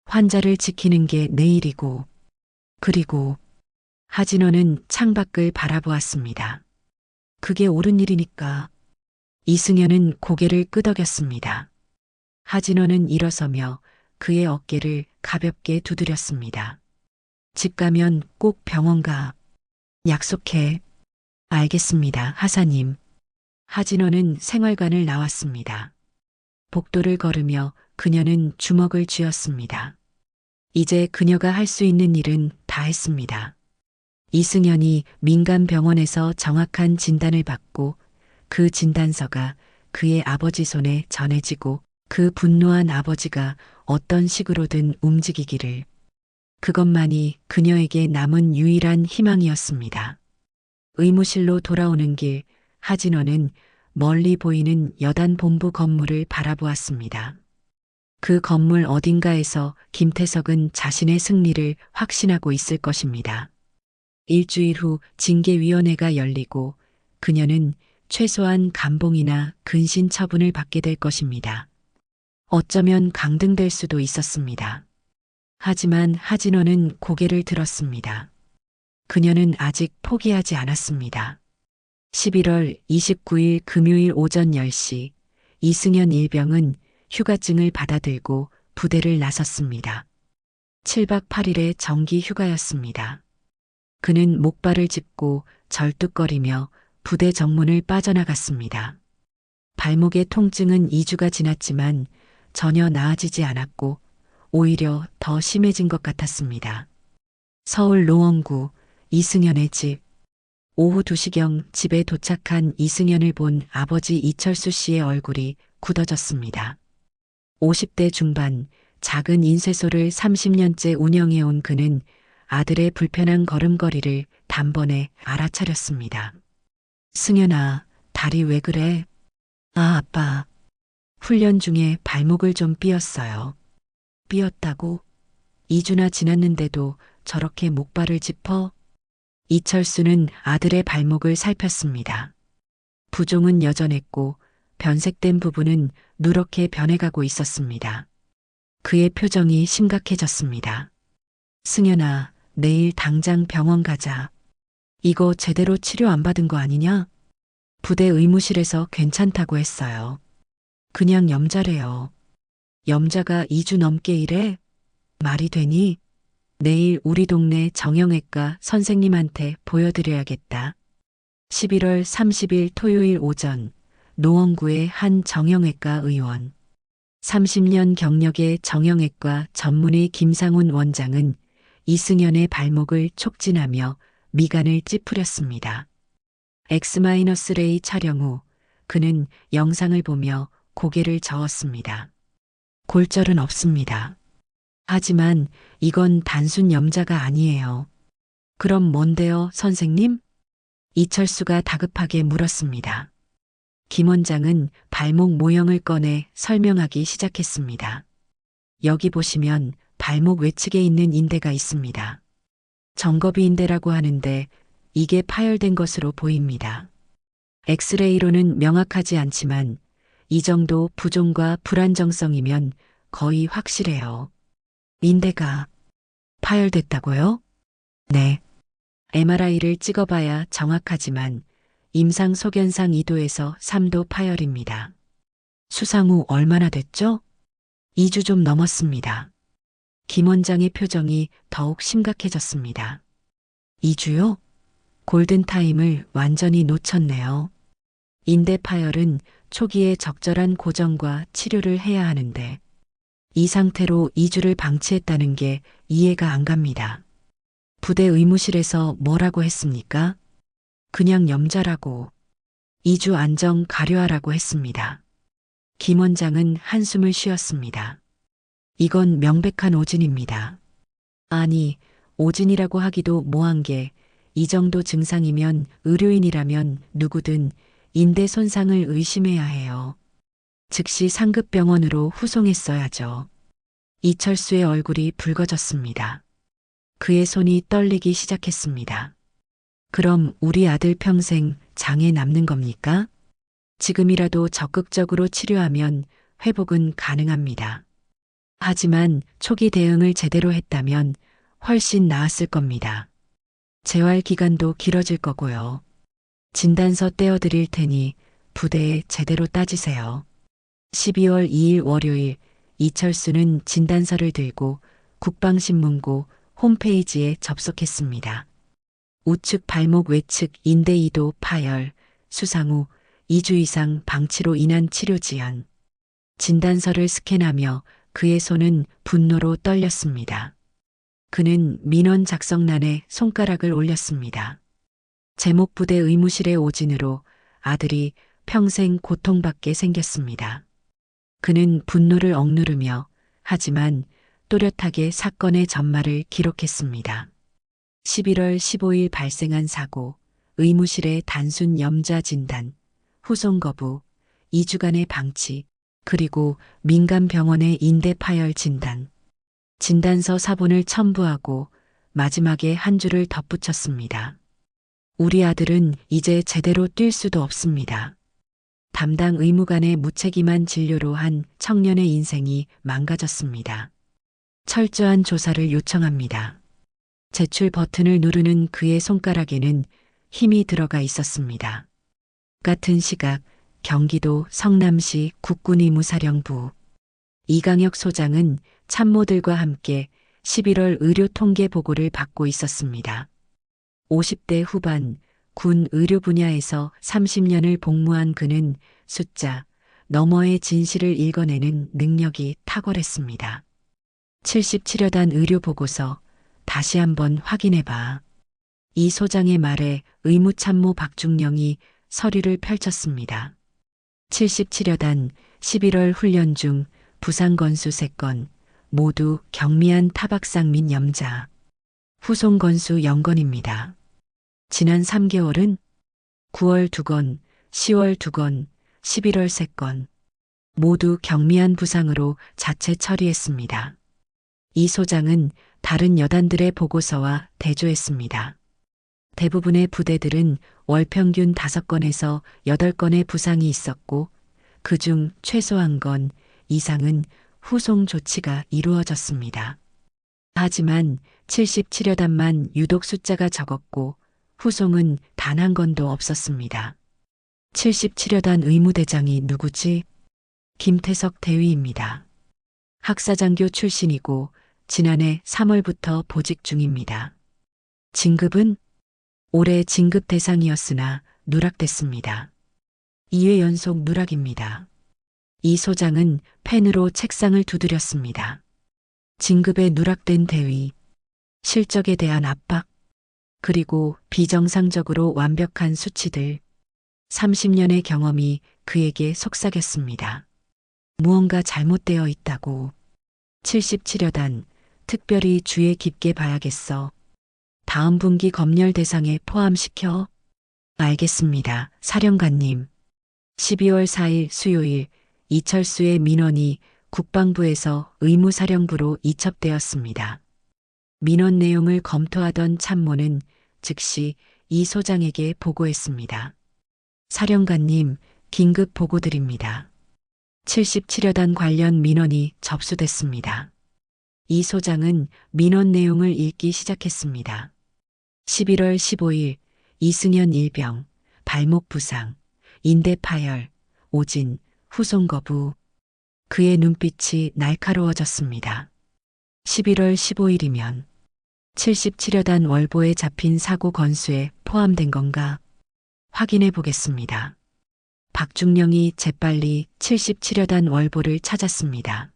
환자를 지키는 게 내 일이고. 그리고 하진호는 창밖을 바라보았습니다. 그게 옳은 일이니까. 이승연은 고개를 끄덕였습니다. 하진호는 일어서며 그의 어깨를 가볍게 두드렸습니다. 집 가면 꼭 병원 가. 약속해. 알겠습니다, 하사님. 하진호는 생활관을 나왔습니다. 복도를 걸으며 그녀는 주먹을 쥐었습니다. 이제 그녀가 할 수 있는 일은 다 했습니다. 이승연이 민간병원에서 정확한 진단을 받고 그 진단서가 그의 아버지 손에 전해지고 그 분노한 아버지가 어떤 식으로든 움직이기를. 그것만이 그녀에게 남은 유일한 희망이었습니다. 의무실로 돌아오는 길, 하진호는 멀리 보이는 여단 본부 건물을 바라보았습니다. 그 건물 어딘가에서 김태석은 자신의 승리를 확신하고 있을 것입니다. 일주일 후 징계위원회가 열리고 그녀는 최소한 감봉이나 근신 처분을 받게 될 것입니다. 어쩌면 강등될 수도 있었습니다. 하지만 하진호는 고개를 들었습니다. 그녀는 아직 포기하지 않았습니다. 11월 29일 금요일 오전 10시 이승연 일병은 휴가증을 받아들고 부대를 나섰습니다. 7박 8일의 정기 휴가였습니다. 그는 목발을 짚고 절뚝거리며 부대 정문을 빠져나갔습니다. 발목의 통증은 2주가 지났지만 전혀 나아지지 않았고 오히려 더 심해진 것 같았습니다. 서울 노원구 이승연의 집. 오후 2시경 집에 도착한 이승연을 본 아버지 이철수 씨의 얼굴이 굳어졌습니다. 50대 중반 작은 인쇄소를 30년째 운영해온 그는 아들의 불편한 걸음걸이를 단번에 알아차렸습니다. 승연아, 다리 왜 그래? 아, 아빠. 훈련 중에 발목을 좀 삐었어요. 삐었다고? 2주나 지났는데도 저렇게 목발을 짚어? 이철수는 아들의 발목을 살폈습니다. 부종은 여전했고 변색된 부분은 누렇게 변해가고 있었습니다. 그의 표정이 심각해졌습니다. 승연아, 내일 당장 병원 가자. 이거 제대로 치료 안 받은 거 아니냐? 부대 의무실에서 괜찮다고 했어요. 그냥 염자래요. 염자가 2주 넘게 일해? 말이 되니? 내일 우리 동네 정형외과 선생님한테 보여드려야겠다. 11월 30일 토요일 오전 노원구의 한 정형외과 의원. 30년 경력의 정형외과 전문의 김상훈 원장은 이승연의 발목을 촉진하며 미간을 찌푸렸습니다. X-레이 촬영 후 그는 영상을 보며 고개를 저었습니다. 골절은 없습니다. 하지만 이건 단순 염자가 아니에요. 그럼 뭔데요, 선생님? 이철수가 다급하게 물었습니다. 김 원장은 발목 모형을 꺼내 설명하기 시작했습니다. 여기 보시면 발목 외측에 있는 인대가 있습니다. 정거비 인대라고 하는데 이게 파열된 것으로 보입니다. 엑스레이로는 명확하지 않지만 이 정도 부종과 불안정성이면 거의 확실해요. 인대가 파열됐다고요? 네. MRI를 찍어봐야 정확하지만 임상 소견상 2도에서 3도 파열입니다. 수상 후 얼마나 됐죠? 2주 좀 넘었습니다. 김 원장의 표정이 더욱 심각해졌습니다. 2주요? 골든타임을 완전히 놓쳤네요. 인대 파열은 초기에 적절한 고정과 치료를 해야 하는데 이 상태로 2주를 방치했다는 게 이해가 안 갑니다. 부대 의무실에서 뭐라고 했습니까? 그냥 염자라고 2주 안정 가려하라고 했습니다. 김 원장은 한숨을 쉬었습니다. 이건 명백한 오진입니다. 아니, 오진이라고 하기도 뭐한 게 이 정도 증상이면 의료인이라면 누구든 인대 손상을 의심해야 해요. 즉시 상급병원으로 후송했어야죠. 이철수의 얼굴이 붉어졌습니다. 그의 손이 떨리기 시작했습니다. 그럼 우리 아들 평생 장애 남는 겁니까? 지금이라도 적극적으로 치료하면 회복은 가능합니다. 하지만 초기 대응을 제대로 했다면 훨씬 나았을 겁니다. 재활 기간도 길어질 거고요. 진단서 떼어드릴 테니 부대에 제대로 따지세요. 12월 2일 월요일 이철수는 진단서를 들고 국방신문고 홈페이지에 접속했습니다. 우측 발목 외측 인대 2도 파열, 수상 후 2주 이상 방치로 인한 치료 지연. 진단서를 스캔하며 그의 손은 분노로 떨렸습니다. 그는 민원 작성란에 손가락을 올렸습니다. 제목 부대 의무실의 오진으로 아들이 평생 고통받게 생겼습니다. 그는 분노를 억누르며 하지만 또렷하게 사건의 전말을 기록했습니다. 11월 15일 발생한 사고, 의무실의 단순 염자 진단, 후송 거부, 2주간의 방치, 그리고 민간병원의 인대 파열 진단. 진단서 사본을 첨부하고 마지막에 한 줄을 덧붙였습니다. 우리 아들은 이제 제대로 뛸 수도 없습니다. 담당 의무관의 무책임한 진료로 한 청년의 인생이 망가졌습니다. 철저한 조사를 요청합니다. 제출 버튼을 누르는 그의 손가락에는 힘이 들어가 있었습니다. 같은 시각 경기도 성남시 국군의무사령부 이강혁 소장은 참모들과 함께 11월 의료 통계 보고를 받고 있었습니다. 50대 후반 군 의료 분야에서 30년을 복무한 그는 숫자 너머의 진실을 읽어내는 능력이 탁월했습니다. 77여단 의료 보고서 다시 한번 확인해봐. 이 소장의 말에 의무참모 박중령이 서류를 펼쳤습니다. 77여단 11월 훈련 중 부상 건수 3건, 모두 경미한 타박상 및 염자. 후송 건수 0건입니다. 지난 3개월은 9월 2건, 10월 2건, 11월 3건. 모두 경미한 부상으로 자체 처리했습니다. 이 소장은 다른 여단들의 보고서와 대조했습니다. 대부분의 부대들은 월 평균 5건에서 8건의 부상이 있었고 그중 최소 1건 이상은 후송 조치가 이루어졌습니다. 하지만 77여단만 유독 숫자가 적었고 후송은 단 1건도 없었습니다. 77여단 의무대장이 누구지? 김태석 대위입니다. 학사장교 출신이고 지난해 3월부터 보직 중입니다. 진급은 올해 진급 대상이었으나 누락됐습니다. 2회 연속 누락입니다. 이 소장은 펜으로 책상을 두드렸습니다. 진급에 누락된 대위, 실적에 대한 압박, 그리고 비정상적으로 완벽한 수치들. 30년의 경험이 그에게 속삭였습니다. 무언가 잘못되어 있다고. 77여단, 특별히 주의 깊게 봐야겠어. 다음 분기 검열 대상에 포함시켜. 알겠습니다, 사령관님. 12월 4일 수요일, 이철수의 민원이 국방부에서 의무사령부로 이첩되었습니다. 민원 내용을 검토하던 참모는 즉시 이 소장에게 보고했습니다. 사령관님, 긴급 보고드립니다. 77여단 관련 민원이 접수됐습니다. 이 소장은 민원 내용을 읽기 시작했습니다. 11월 15일, 이승현 일병, 발목 부상, 인대 파열, 오진, 후송 거부. 그의 눈빛이 날카로워졌습니다. 11월 15일이면 77여단 월보에 잡힌 사고 건수에 포함된 건가? 확인해 보겠습니다. 박중령이 재빨리 77여단 월보를 찾았습니다.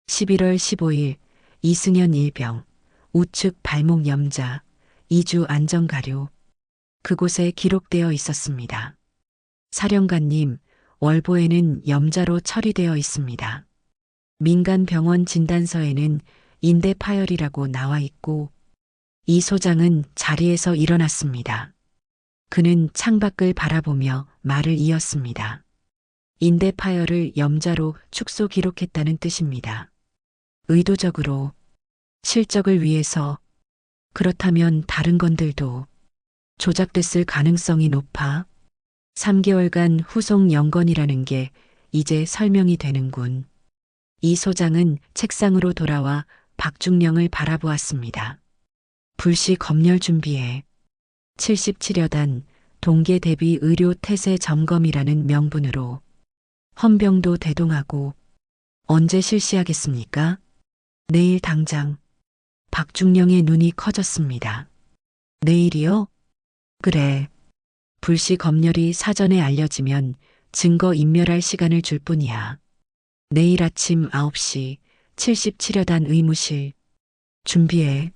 11월 15일 이승현 일병, 우측 발목 염자, 2주 안전가료. 그곳에 기록되어 있었습니다. 사령관님, 월보에는 염자로 처리되어 있습니다. 민간 병원 진단서에는 인대 파열이라고 나와 있고. 이 소장은 자리에서 일어났습니다. 그는 창밖을 바라보며 말을 이었습니다. 인대 파열을 염자로 축소 기록했다는 뜻입니다. 의도적으로, 실적을 위해서. 그렇다면 다른 건들도 조작됐을 가능성이 높아. 3개월간 후속 연건이라는 게 이제 설명이 되는군. 이 소장은 책상으로 돌아와 박중령을 바라보았습니다. 불시 검열 준비해. 77여단 동계 대비 의료 태세 점검이라는 명분으로 헌병도 대동하고. 언제 실시하겠습니까? 내일 당장. 박중령의 눈이 커졌습니다. 내일이요? 그래. 불시 검열이 사전에 알려지면 증거 인멸할 시간을 줄 뿐이야. 내일 아침 9시 77여단 의무실. 준비해.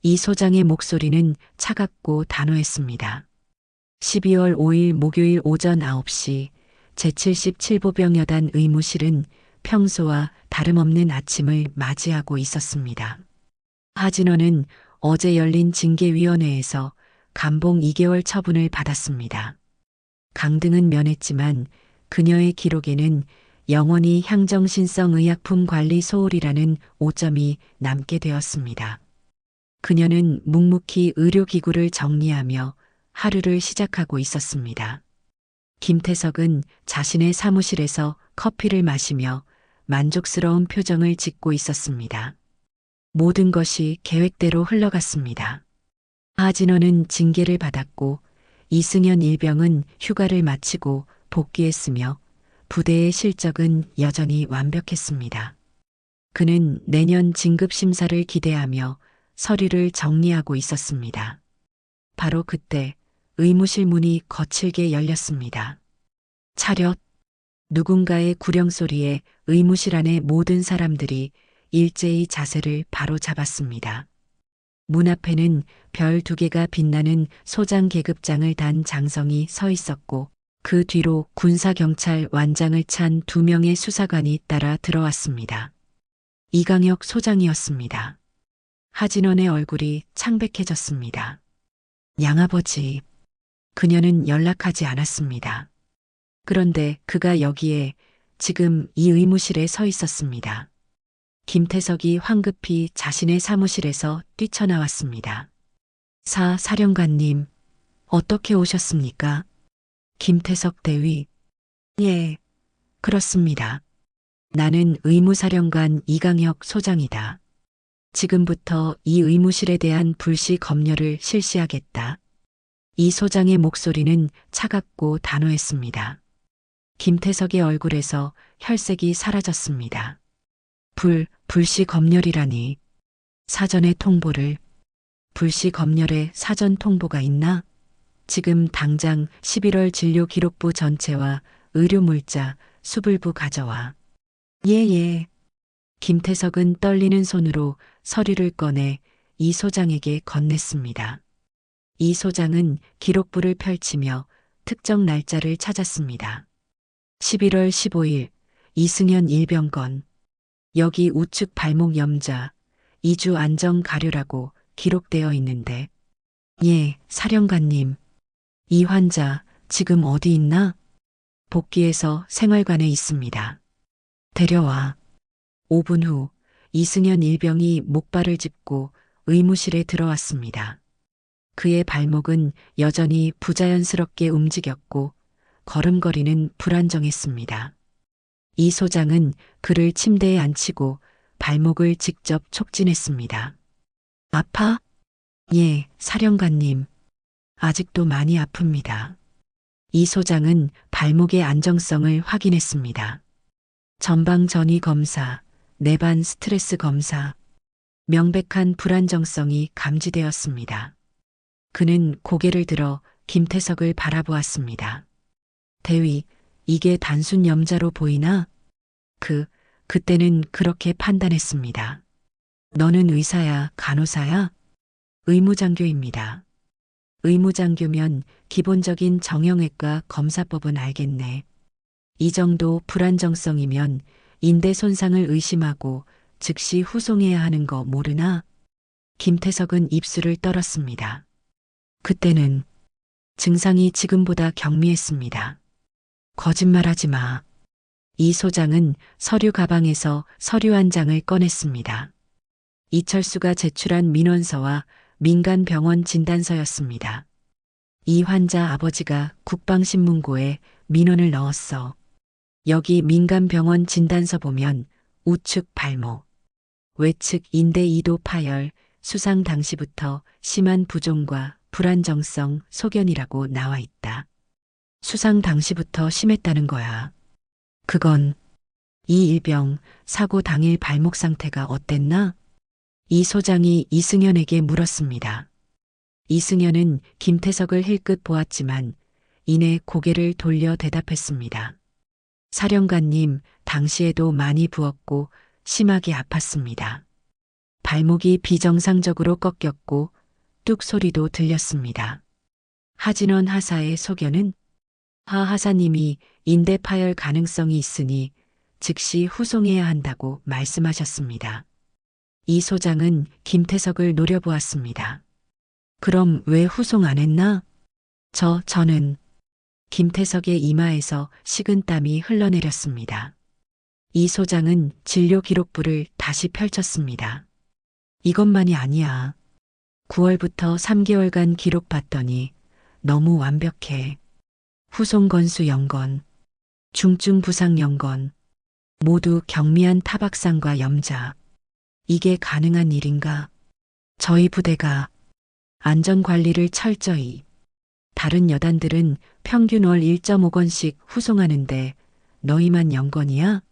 이 소장의 목소리는 차갑고 단호했습니다. 12월 5일 목요일 오전 9시 제77보병여단 의무실은 평소와 다름없는 아침을 맞이하고 있었습니다. 하진원은 어제 열린 징계위원회에서 감봉 2개월 처분을 받았습니다. 강등은 면했지만 그녀의 기록에는 영원히 향정신성 의약품 관리 소홀이라는 오점이 남게 되었습니다. 그녀는 묵묵히 의료기구를 정리하며 하루를 시작하고 있었습니다. 김태석은 자신의 사무실에서 커피를 마시며 만족스러운 표정을 짓고 있었습니다. 모든 것이 계획대로 흘러갔습니다. 하진원은 징계를 받았고 이승현 일병은 휴가를 마치고 복귀했으며 부대의 실적은 여전히 완벽했습니다. 그는 내년 진급심사를 기대하며 서류를 정리하고 있었습니다. 바로 그때 의무실 문이 거칠게 열렸습니다. 차렷! 누군가의 구령소리에 의무실 안의 모든 사람들이 일제히 자세를 바로 잡았습니다. 문 앞에는 별 2개가 빛나는 소장 계급장을 단 장성이 서 있었고 그 뒤로 군사경찰 완장을 찬 2명의 수사관이 따라 들어왔습니다. 이강혁 소장이었습니다. 하진원의 얼굴이 창백해졌습니다. 양아버지. 그녀는 연락하지 않았습니다. 그런데 그가 여기에 지금 이 의무실에 서 있었습니다. 김태석이 황급히 자신의 사무실에서 뛰쳐나왔습니다. 사령관님, 어떻게 오셨습니까? 김태석 대위. 예, 그렇습니다. 나는 의무사령관 이강혁 소장이다. 지금부터 이 의무실에 대한 불시 검열을 실시하겠다. 이 소장의 목소리는 차갑고 단호했습니다. 김태석의 얼굴에서 혈색이 사라졌습니다. 불시 검열이라니. 사전에 통보를. 불시 검열에 사전 통보가 있나? 지금 당장 11월 진료기록부 전체와 의료물자, 수불부 가져와. 예. 김태석은 떨리는 손으로 서류를 꺼내 이 소장에게 건넸습니다. 이 소장은 기록부를 펼치며 특정 날짜를 찾았습니다. 11월 15일 이승현 일병건. 여기 우측 발목 염자 2주 안정 가료라고 기록되어 있는데. 예, 사령관님. 이 환자 지금 어디 있나? 복귀해서 생활관에 있습니다. 데려와. 5분 후 이승현 일병이 목발을 짚고 의무실에 들어왔습니다. 그의 발목은 여전히 부자연스럽게 움직였고 걸음걸이는 불안정했습니다. 이 소장은 그를 침대에 앉히고 발목을 직접 촉진했습니다. 아파? 예, 사령관님. 아직도 많이 아픕니다. 이 소장은 발목의 안정성을 확인했습니다. 전방 전이 검사, 내반 스트레스 검사, 명백한 불안정성이 감지되었습니다. 그는 고개를 들어 김태석을 바라보았습니다. 대위, 이게 단순 염자로 보이나? 그때는 그렇게 판단했습니다. 너는 의사야, 간호사야? 의무장교입니다. 의무장교면 기본적인 정형외과 검사법은 알겠네. 이 정도 불안정성이면 인대 손상을 의심하고 즉시 후송해야 하는 거 모르나? 김태석은 입술을 떨었습니다. 그때는 증상이 지금보다 경미했습니다. 거짓말하지 마. 이 소장은 서류 가방에서 서류 한 장을 꺼냈습니다. 이철수가 제출한 민원서와 민간병원 진단서였습니다. 이 환자 아버지가 국방신문고에 민원을 넣었어. 여기 민간병원 진단서 보면 우측 발목, 외측 인대 2도 파열, 수상 당시부터 심한 부종과 불안정성 소견이라고 나와 있다. 수상 당시부터 심했다는 거야. 그건 이 일병 사고 당일 발목 상태가 어땠나? 이 소장이 이승현에게 물었습니다. 이승현은 김태석을 힐끗 보았지만 이내 고개를 돌려 대답했습니다. 사령관님, 당시에도 많이 부었고 심하게 아팠습니다. 발목이 비정상적으로 꺾였고 뚝 소리도 들렸습니다. 하진원 하사의 소견은 하 하사님이 인대 파열 가능성이 있으니 즉시 후송해야 한다고 말씀하셨습니다. 이 소장은 김태석을 노려보았습니다. 그럼 왜 후송 안 했나? 저는 김태석의 이마에서 식은땀이 흘러내렸습니다. 이 소장은 진료 기록부를 다시 펼쳤습니다. 이것만이 아니야. 9월부터 3개월간 기록 봤더니 너무 완벽해. 후송 건수 0건, 중증 부상 0건, 모두 경미한 타박상과 염자. 이게 가능한 일인가? 저희 부대가 안전관리를 철저히, 다른 여단들은 평균 월 1.5건씩 후송하는데 너희만 0건이야?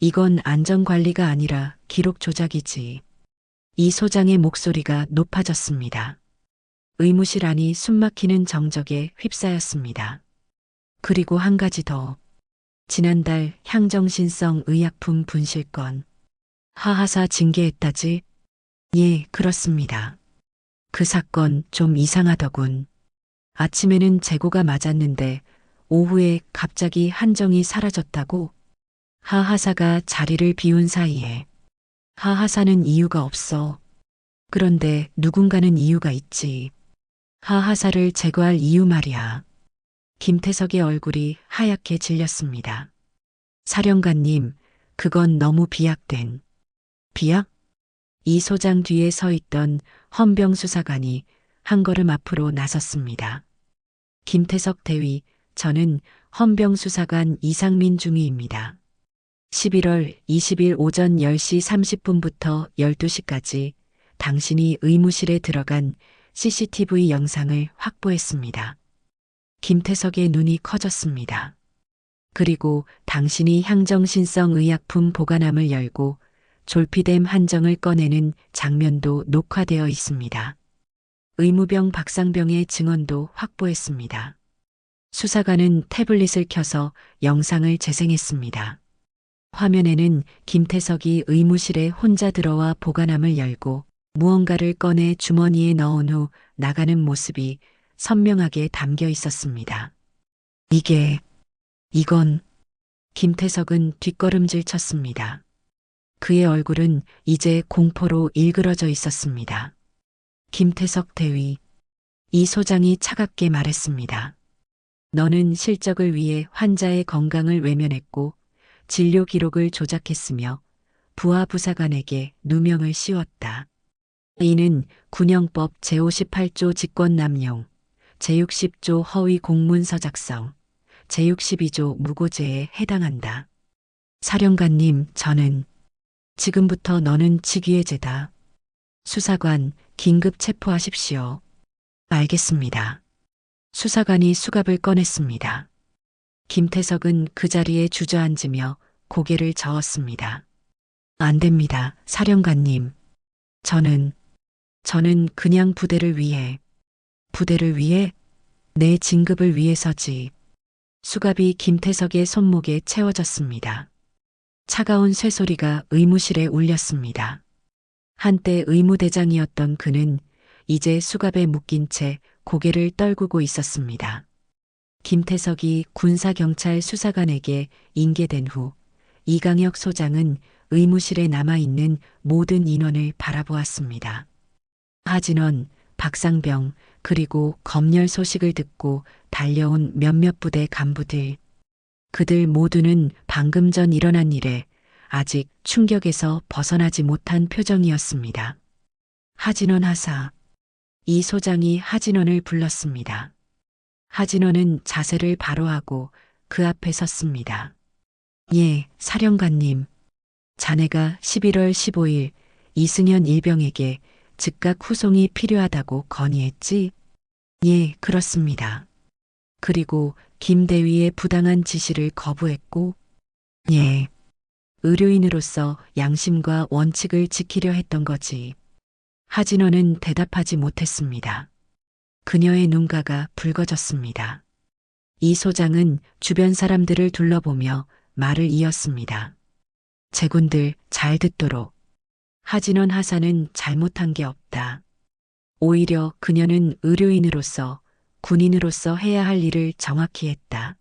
이건 안전관리가 아니라 기록 조작이지. 이 소장의 목소리가 높아졌습니다. 의무실 안이 숨막히는 정적에 휩싸였습니다. 그리고 한 가지 더. 지난달 향정신성 의약품 분실건. 하하사 징계했다지? 예, 그렇습니다. 그 사건 좀 이상하더군. 아침에는 재고가 맞았는데 오후에 갑자기 한정이 사라졌다고? 하하사가 자리를 비운 사이에. 하하사는 이유가 없어. 그런데 누군가는 이유가 있지. 하하사를 제거할 이유 말이야. 김태석의 얼굴이 하얗게 질렸습니다. 사령관님, 그건 너무 비약된. 비약? 이 소장 뒤에 서 있던 헌병 수사관이 한 걸음 앞으로 나섰습니다. 김태석 대위, 저는 헌병 수사관 이상민 중위입니다. 11월 20일 오전 10시 30분부터 12시까지 당신이 의무실에 들어간 CCTV 영상을 확보했습니다. 김태석의 눈이 커졌습니다. 그리고 당신이 향정신성 의약품 보관함을 열고 졸피뎀 한정을 꺼내는 장면도 녹화되어 있습니다. 의무병 박상병의 증언도 확보했습니다. 수사관은 태블릿을 켜서 영상을 재생했습니다. 화면에는 김태석이 의무실에 혼자 들어와 보관함을 열고 무언가를 꺼내 주머니에 넣은 후 나가는 모습이 선명하게 담겨 있었습니다. 이건 김태석은 뒷걸음질 쳤습니다. 그의 얼굴은 이제 공포로 일그러져 있었습니다. 김태석 대위, 이 소장이 차갑게 말했습니다. 너는 실적을 위해 환자의 건강을 외면했고 진료 기록을 조작했으며 부하 부사관에게 누명을 씌웠다. 이는 군형법 제58조 직권남용, 제60조 허위 공문서 작성, 제62조 무고죄에 해당한다. 사령관님, 저는 지금부터 너는 직위해제다. 수사관, 긴급 체포하십시오. 알겠습니다. 수사관이 수갑을 꺼냈습니다. 김태석은 그 자리에 주저앉으며 고개를 저었습니다. 안 됩니다, 사령관님. 저는 그냥 부대를 위해 내 진급을 위해서지. 수갑이 김태석의 손목에 채워졌습니다. 차가운 쇠소리가 의무실에 울렸습니다. 한때 의무대장이었던 그는 이제 수갑에 묶인 채 고개를 떨구고 있었습니다. 김태석이 군사경찰 수사관에게 인계된 후 이강혁 소장은 의무실에 남아있는 모든 인원을 바라보았습니다. 하진원, 박상병, 그리고 검열 소식을 듣고 달려온 몇몇 부대 간부들. 그들 모두는 방금 전 일어난 일에 아직 충격에서 벗어나지 못한 표정이었습니다. 하진원 하사. 이 소장이 하진원을 불렀습니다. 하진원은 자세를 바로 하고 그 앞에 섰습니다. 예, 사령관님. 자네가 11월 15일 이승현 일병에게 즉각 후송이 필요하다고 건의했지? 예, 그렇습니다. 그리고 김 대위의 부당한 지시를 거부했고, 예, 의료인으로서 양심과 원칙을 지키려 했던 거지. 하진원은 대답하지 못했습니다. 그녀의 눈가가 붉어졌습니다. 이 소장은 주변 사람들을 둘러보며 말을 이었습니다. 제군들 잘 듣도록. 하진원 하사는 잘못한 게 없다. 오히려 그녀는 의료인으로서 군인으로서 해야 할 일을 정확히 했다.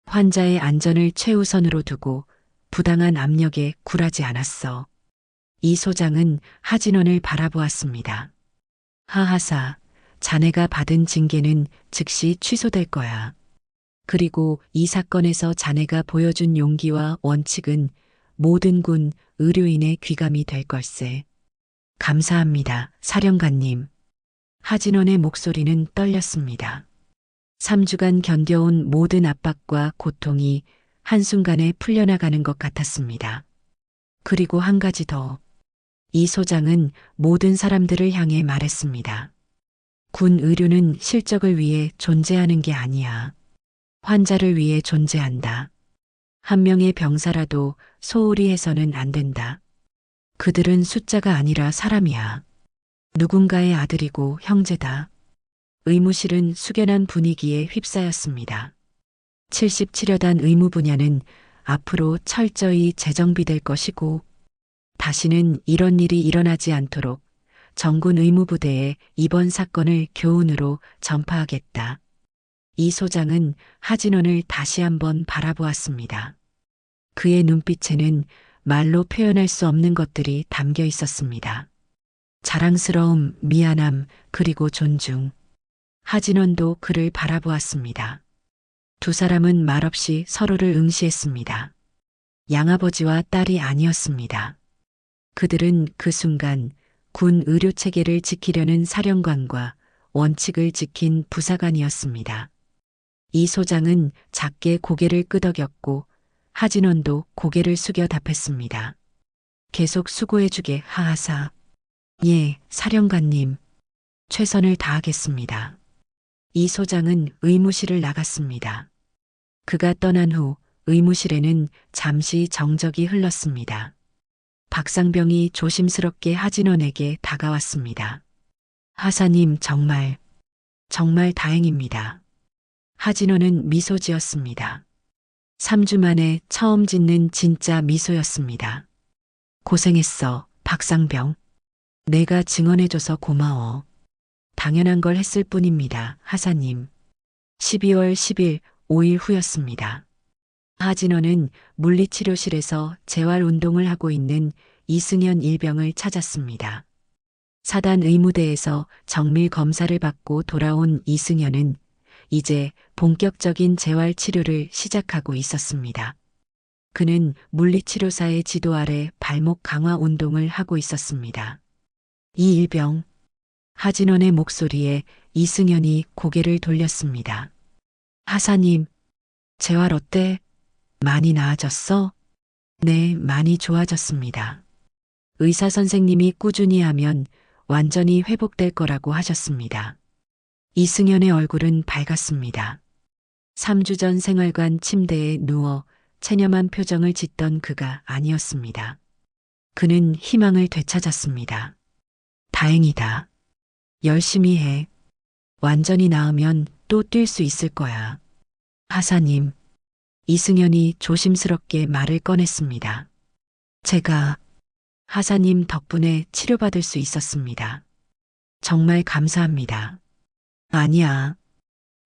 환자의 안전을 최우선으로 두고 부당한 압력에 굴하지 않았어. 이 소장은 하진원을 바라보았습니다. 하하사, 자네가 받은 징계는 즉시 취소될 거야. 그리고 이 사건에서 자네가 보여준 용기와 원칙은 모든 군 의료인의 귀감이 될 걸세. 감사합니다, 사령관님. 하진원의 목소리는 떨렸습니다. 3주간 견뎌온 모든 압박과 고통이 한순간에 풀려나가는 것 같았습니다. 그리고 한 가지 더. 이 소장은 모든 사람들을 향해 말했습니다. 군 의료는 실적을 위해 존재하는 게 아니야. 환자를 위해 존재한다. 한 명의 병사라도 소홀히 해서는 안 된다. 그들은 숫자가 아니라 사람이야. 누군가의 아들이고 형제다. 의무실은 숙연한 분위기에 휩싸였습니다. 77여 단 의무 분야는 앞으로 철저히 재정비될 것이고 다시는 이런 일이 일어나지 않도록 정군 의무부대에 이번 사건을 교훈으로 전파하겠다. 이 소장은 하진원을 다시 한번 바라보았습니다. 그의 눈빛에는 말로 표현할 수 없는 것들이 담겨 있었습니다. 자랑스러움, 미안함, 그리고 존중. 하진원도 그를 바라보았습니다. 두 사람은 말없이 서로를 응시했습니다. 양아버지와 딸이 아니었습니다. 그들은 그 순간 군 의료 체계를 지키려는 사령관과 원칙을 지킨 부사관이었습니다. 이 소장은 작게 고개를 끄덕였고 하진원도 고개를 숙여 답했습니다. 계속 수고해주게 하하사. 예, 사령관님. 최선을 다하겠습니다. 이 소장은 의무실을 나갔습니다. 그가 떠난 후 의무실에는 잠시 정적이 흘렀습니다. 박상병이 조심스럽게 하진원에게 다가왔습니다. 하사님 정말 다행입니다. 하진원은 미소 지었습니다. 3주 만에 처음 짓는 진짜 미소였습니다. 고생했어, 박상병. 내가 증언해줘서 고마워. 당연한 걸 했을 뿐입니다, 하사님. 12월 10일, 5일 후였습니다. 하진호는 물리치료실에서 재활운동을 하고 있는 이승현 일병을 찾았습니다. 사단 의무대에서 정밀 검사를 받고 돌아온 이승현은 이제 본격적인 재활치료를 시작하고 있었습니다. 그는 물리치료사의 지도 아래 발목 강화 운동을 하고 있었습니다. 이 일병, 하진원의 목소리에 이승현이 고개를 돌렸습니다. 하사님, 재활 어때? 많이 나아졌어? 네, 많이 좋아졌습니다. 의사 선생님이 꾸준히 하면 완전히 회복될 거라고 하셨습니다. 이승현의 얼굴은 밝았습니다. 3주 전 생활관 침대에 누워 체념한 표정을 짓던 그가 아니었습니다. 그는 희망을 되찾았습니다. 다행이다. 열심히 해. 완전히 나으면 또 뛸 수 있을 거야. 하사님, 이승현이 조심스럽게 말을 꺼냈습니다. 제가 하사님 덕분에 치료받을 수 있었습니다. 정말 감사합니다. 아니야.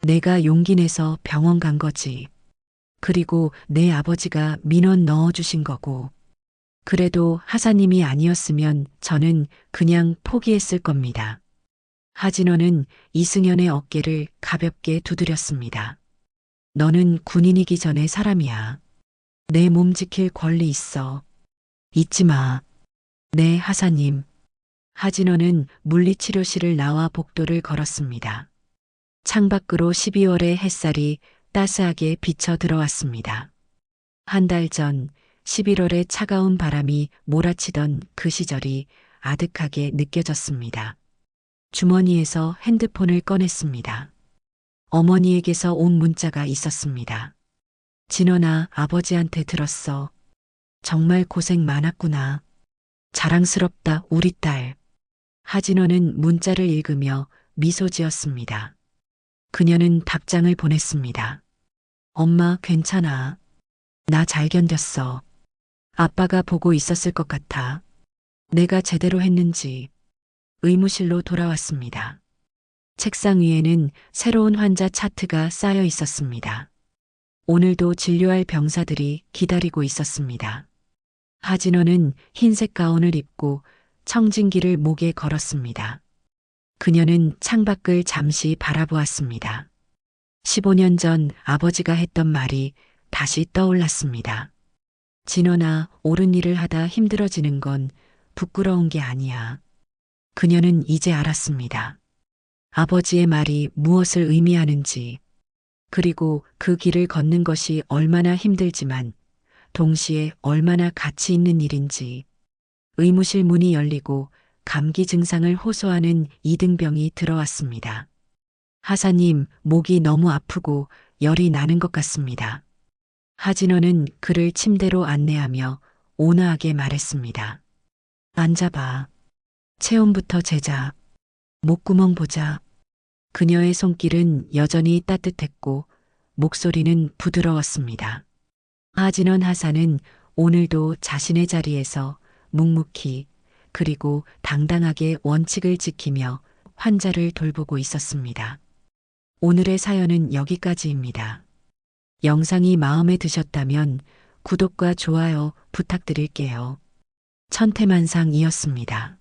내가 용기 내서 병원 간 거지. 그리고 내 아버지가 민원 넣어주신 거고. 그래도 하사님이 아니었으면 저는 그냥 포기했을 겁니다. 하진호는 이승현의 어깨를 가볍게 두드렸습니다. 너는 군인이기 전에 사람이야. 내 몸 지킬 권리 있어. 잊지 마. 네, 하사님. 하진호는 물리치료실을 나와 복도를 걸었습니다. 창밖으로 12월의 햇살이 따스하게 비쳐 들어왔습니다. 한 달 전 11월의 차가운 바람이 몰아치던 그 시절이 아득하게 느껴졌습니다. 주머니에서 핸드폰을 꺼냈습니다. 어머니에게서 온 문자가 있었습니다. 진원아, 아버지한테 들었어. 정말 고생 많았구나. 자랑스럽다, 우리 딸. 하진호는 문자를 읽으며 미소 지었습니다. 그녀는 답장을 보냈습니다. 엄마, 괜찮아. 나 잘 견뎠어. 아빠가 보고 있었을 것 같아. 내가 제대로 했는지. 의무실로 돌아왔습니다. 책상 위에는 새로운 환자 차트가 쌓여 있었습니다. 오늘도 진료할 병사들이 기다리고 있었습니다. 하진호는 흰색 가운을 입고 청진기를 목에 걸었습니다. 그녀는 창밖을 잠시 바라보았습니다. 15년 전 아버지가 했던 말이 다시 떠올랐습니다. 진원아, 옳은 일을 하다 힘들어지는 건 부끄러운 게 아니야. 그녀는 이제 알았습니다. 아버지의 말이 무엇을 의미하는지, 그리고 그 길을 걷는 것이 얼마나 힘들지만 동시에 얼마나 가치 있는 일인지. 의무실 문이 열리고 감기 증상을 호소하는 이등병이 들어왔습니다. 하사님, 목이 너무 아프고 열이 나는 것 같습니다. 하진호는 그를 침대로 안내하며 온화하게 말했습니다. 앉아봐. 체온부터 재자. 목구멍 보자. 그녀의 손길은 여전히 따뜻했고 목소리는 부드러웠습니다. 하진원 하사는 오늘도 자신의 자리에서 묵묵히 그리고 당당하게 원칙을 지키며 환자를 돌보고 있었습니다. 오늘의 사연은 여기까지입니다. 영상이 마음에 드셨다면 구독과 좋아요 부탁드릴게요. 천태만상이었습니다.